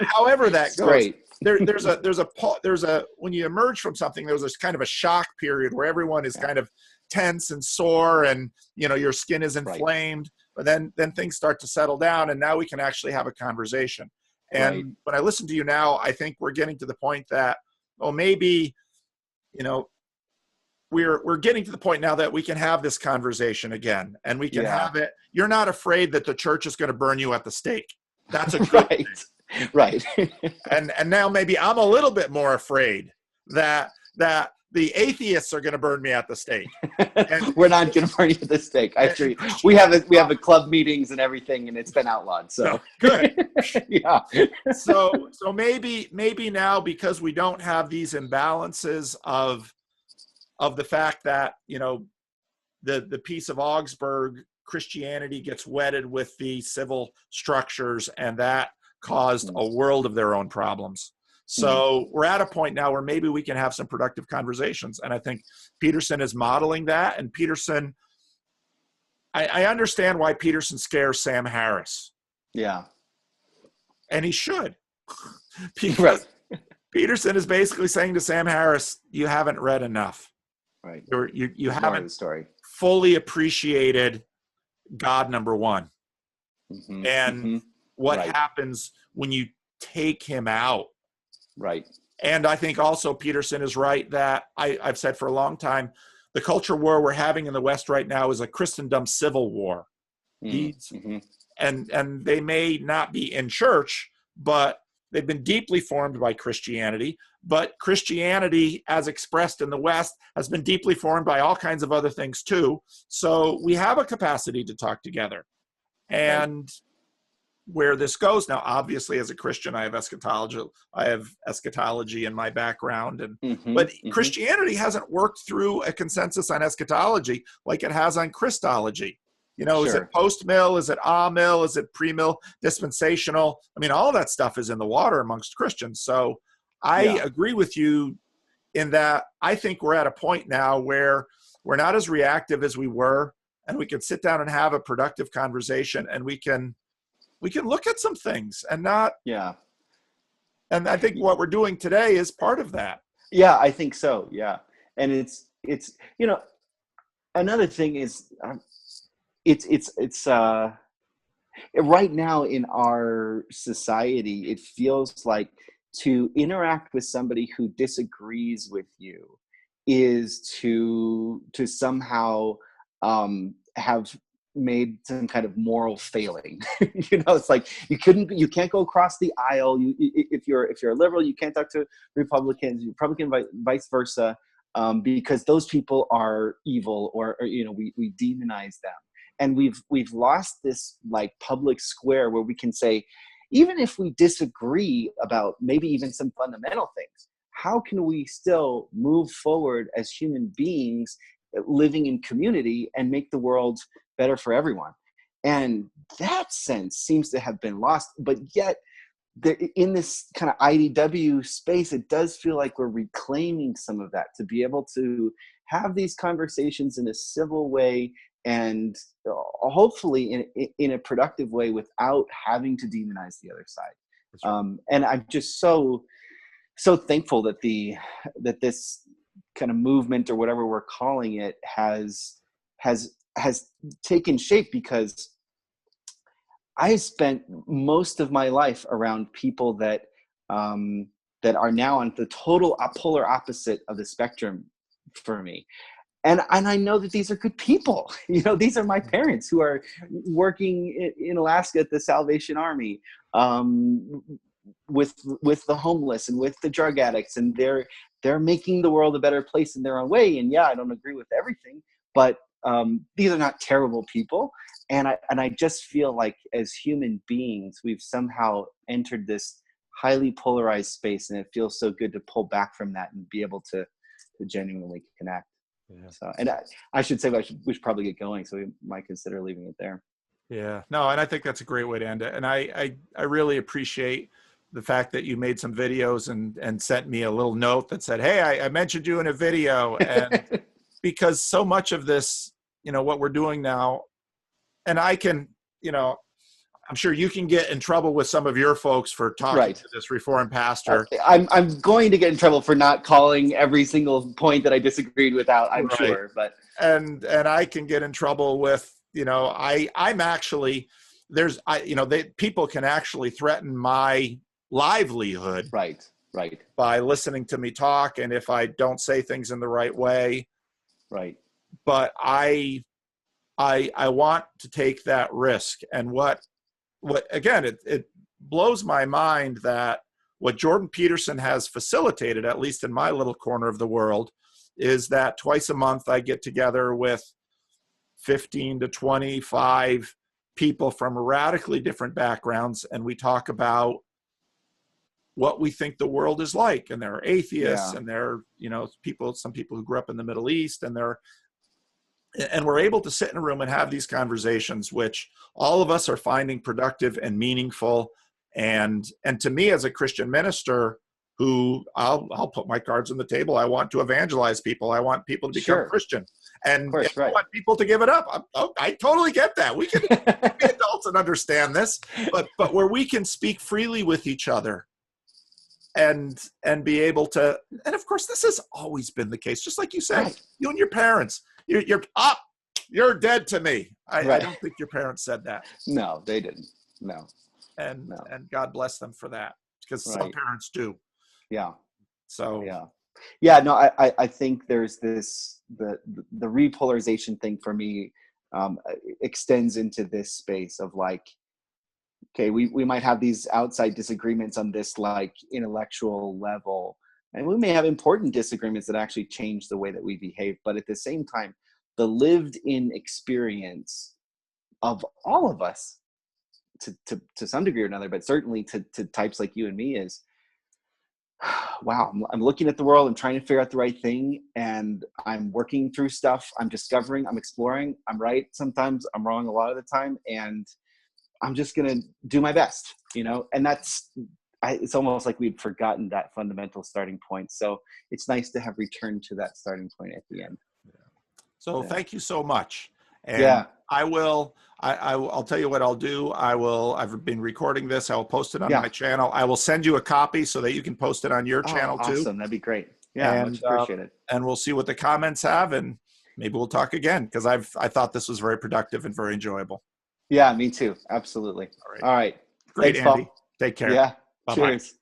however that goes. Great. There's a when you emerge from something, there's this kind of a shock period where everyone is kind of tense and sore, and your skin is inflamed. But then things start to settle down, and now we can actually have a conversation. And when I listen to you now, I think we're getting to the point that, maybe, we're getting to the point now that we can have this conversation again, and we can have it. You're not afraid that the church is going to burn you at the stake. That's a good thing. Right. And now maybe I'm a little bit more afraid that the atheists are going to burn me at the stake. And we're not going to burn you at the stake. I agree. We have a club meetings and everything, and it's been outlawed. So no, good. Yeah. So maybe now, because we don't have these imbalances of the fact that, the Peace of Augsburg, Christianity gets wedded with the civil structures, and that caused a world of their own problems. So we're at a point now where maybe we can have some productive conversations. And I think Peterson is modeling that. And Peterson, I understand why Peterson scares Sam Harris. Yeah. And he should. Because Peterson is basically saying to Sam Harris, you haven't read enough. Right. You haven't the story. fully appreciated God number one. Mm-hmm. And Mm-hmm. what Right. happens when you take him out. Right. And I think also Peterson is right that I've said for a long time, the culture war we're having in the West right now is a Christendom civil war. Mm-hmm. And they may not be in church, but they've been deeply formed by Christianity. But Christianity, as expressed in the West, has been deeply formed by all kinds of other things too. So we have a capacity to talk together. And where this goes now, obviously, as a Christian, I have eschatology in my background, Mm-hmm. but Mm-hmm. Christianity hasn't worked through a consensus on eschatology like it has on Christology. You know, Is it Sure. post-mill? Is it a-mill? Is it pre-mill? Dispensational? I mean, all of that stuff is in the water amongst Christians. So I Yeah. agree with you in that I think we're at a point now where we're not as reactive as we were, and we can sit down and have a productive conversation, and we can look at some things and not. Yeah. And I think what we're doing today is part of that. Yeah, I think so. Yeah. And it's, another thing is, it's right now in our society, it feels like to interact with somebody who disagrees with you is to somehow have made some kind of moral failing. It's like you can't go across the aisle. If you're a liberal, you can't talk to Republicans. Republican vice versa, because those people are evil, or we demonize them. And we've lost this like public square where we can say, even if we disagree about maybe even some fundamental things, how can we still move forward as human beings living in community and make the world better for everyone? And that sense seems to have been lost, but yet in this kind of IDW space, it does feel like we're reclaiming some of that, to be able to have these conversations in a civil way, and hopefully in a productive way, without having to demonize the other side. Right. And I'm just so thankful that this kind of movement, or whatever we're calling it, has taken shape, because I spent most of my life around people that are now on the total polar opposite of the spectrum for me. And I know that these are good people. These are my parents who are working in Alaska at the Salvation Army, with the homeless and with the drug addicts, and they're making the world a better place in their own way. And yeah, I don't agree with everything, but these are not terrible people. And I just feel like as human beings, we've somehow entered this highly polarized space, and it feels so good to pull back from that and be able to genuinely connect. Yeah. So, and I should say we should probably get going, so we might consider leaving it there. Yeah, no, and I think that's a great way to end it. And I really appreciate the fact that you made some videos and sent me a little note that said, hey, I mentioned you in a video. And because so much of this, what we're doing now, and I can, I'm sure you can get in trouble with some of your folks for talking to this Reformed pastor. I'm going to get in trouble for not calling every single point that I disagreed with out, I'm sure. But and I can get in trouble with, I'm actually, people can actually threaten my livelihood. Right. By listening to me talk, and if I don't say things in the right way. Right. But I want to take that risk. And what again, it blows my mind that what Jordan Peterson has facilitated, at least in my little corner of the world, is that twice a month I get together with 15 to 25 people from radically different backgrounds, and we talk about what we think the world is like. And there are atheists, and there are, some people who grew up in the Middle East, and we're able to sit in a room and have these conversations, which all of us are finding productive and meaningful. And to me, as a Christian minister, who I'll put my cards on the table, I want to evangelize people. I want people to become Christian. And if I want people to give it up, I totally get that. We can be adults and understand this, but where we can speak freely with each other and be able to, and of course, this has always been the case, just like you said, you and your parents. You're You're dead to me. I Right. don't think your parents said that. No, they didn't. No, And no. God bless them for that, because some Right. parents do. Yeah. So Yeah. Yeah. No, I think there's this, the repolarization thing for me extends into this space of like, okay, we might have these outside disagreements on this like intellectual level, and we may have important disagreements that actually change the way that we behave. But at the same time, the lived in experience of all of us to some degree or another, but certainly to types like you and me is, wow, I'm looking at the world, I'm trying to figure out the right thing, and I'm working through stuff, I'm discovering, I'm exploring, I'm right sometimes, I'm wrong a lot of the time, and I'm just going to do my best, and it's almost like we'd forgotten that fundamental starting point. So it's nice to have returned to that starting point at the end. So Yeah. thank you so much. And Yeah. I'll tell you what I'll do. I've been recording this. I will post it on Yeah. my channel. I will send you a copy so that you can post it on your Oh, channel too. awesome. That'd be great. Yeah. Much And, appreciated. and we'll see what the comments have, and maybe we'll talk again, because I thought this was very productive and very enjoyable. Yeah, me too. Absolutely. All right. All right. Great, Thanks, Andy. Paul. Take care. Yeah. Bye-bye. Cheers.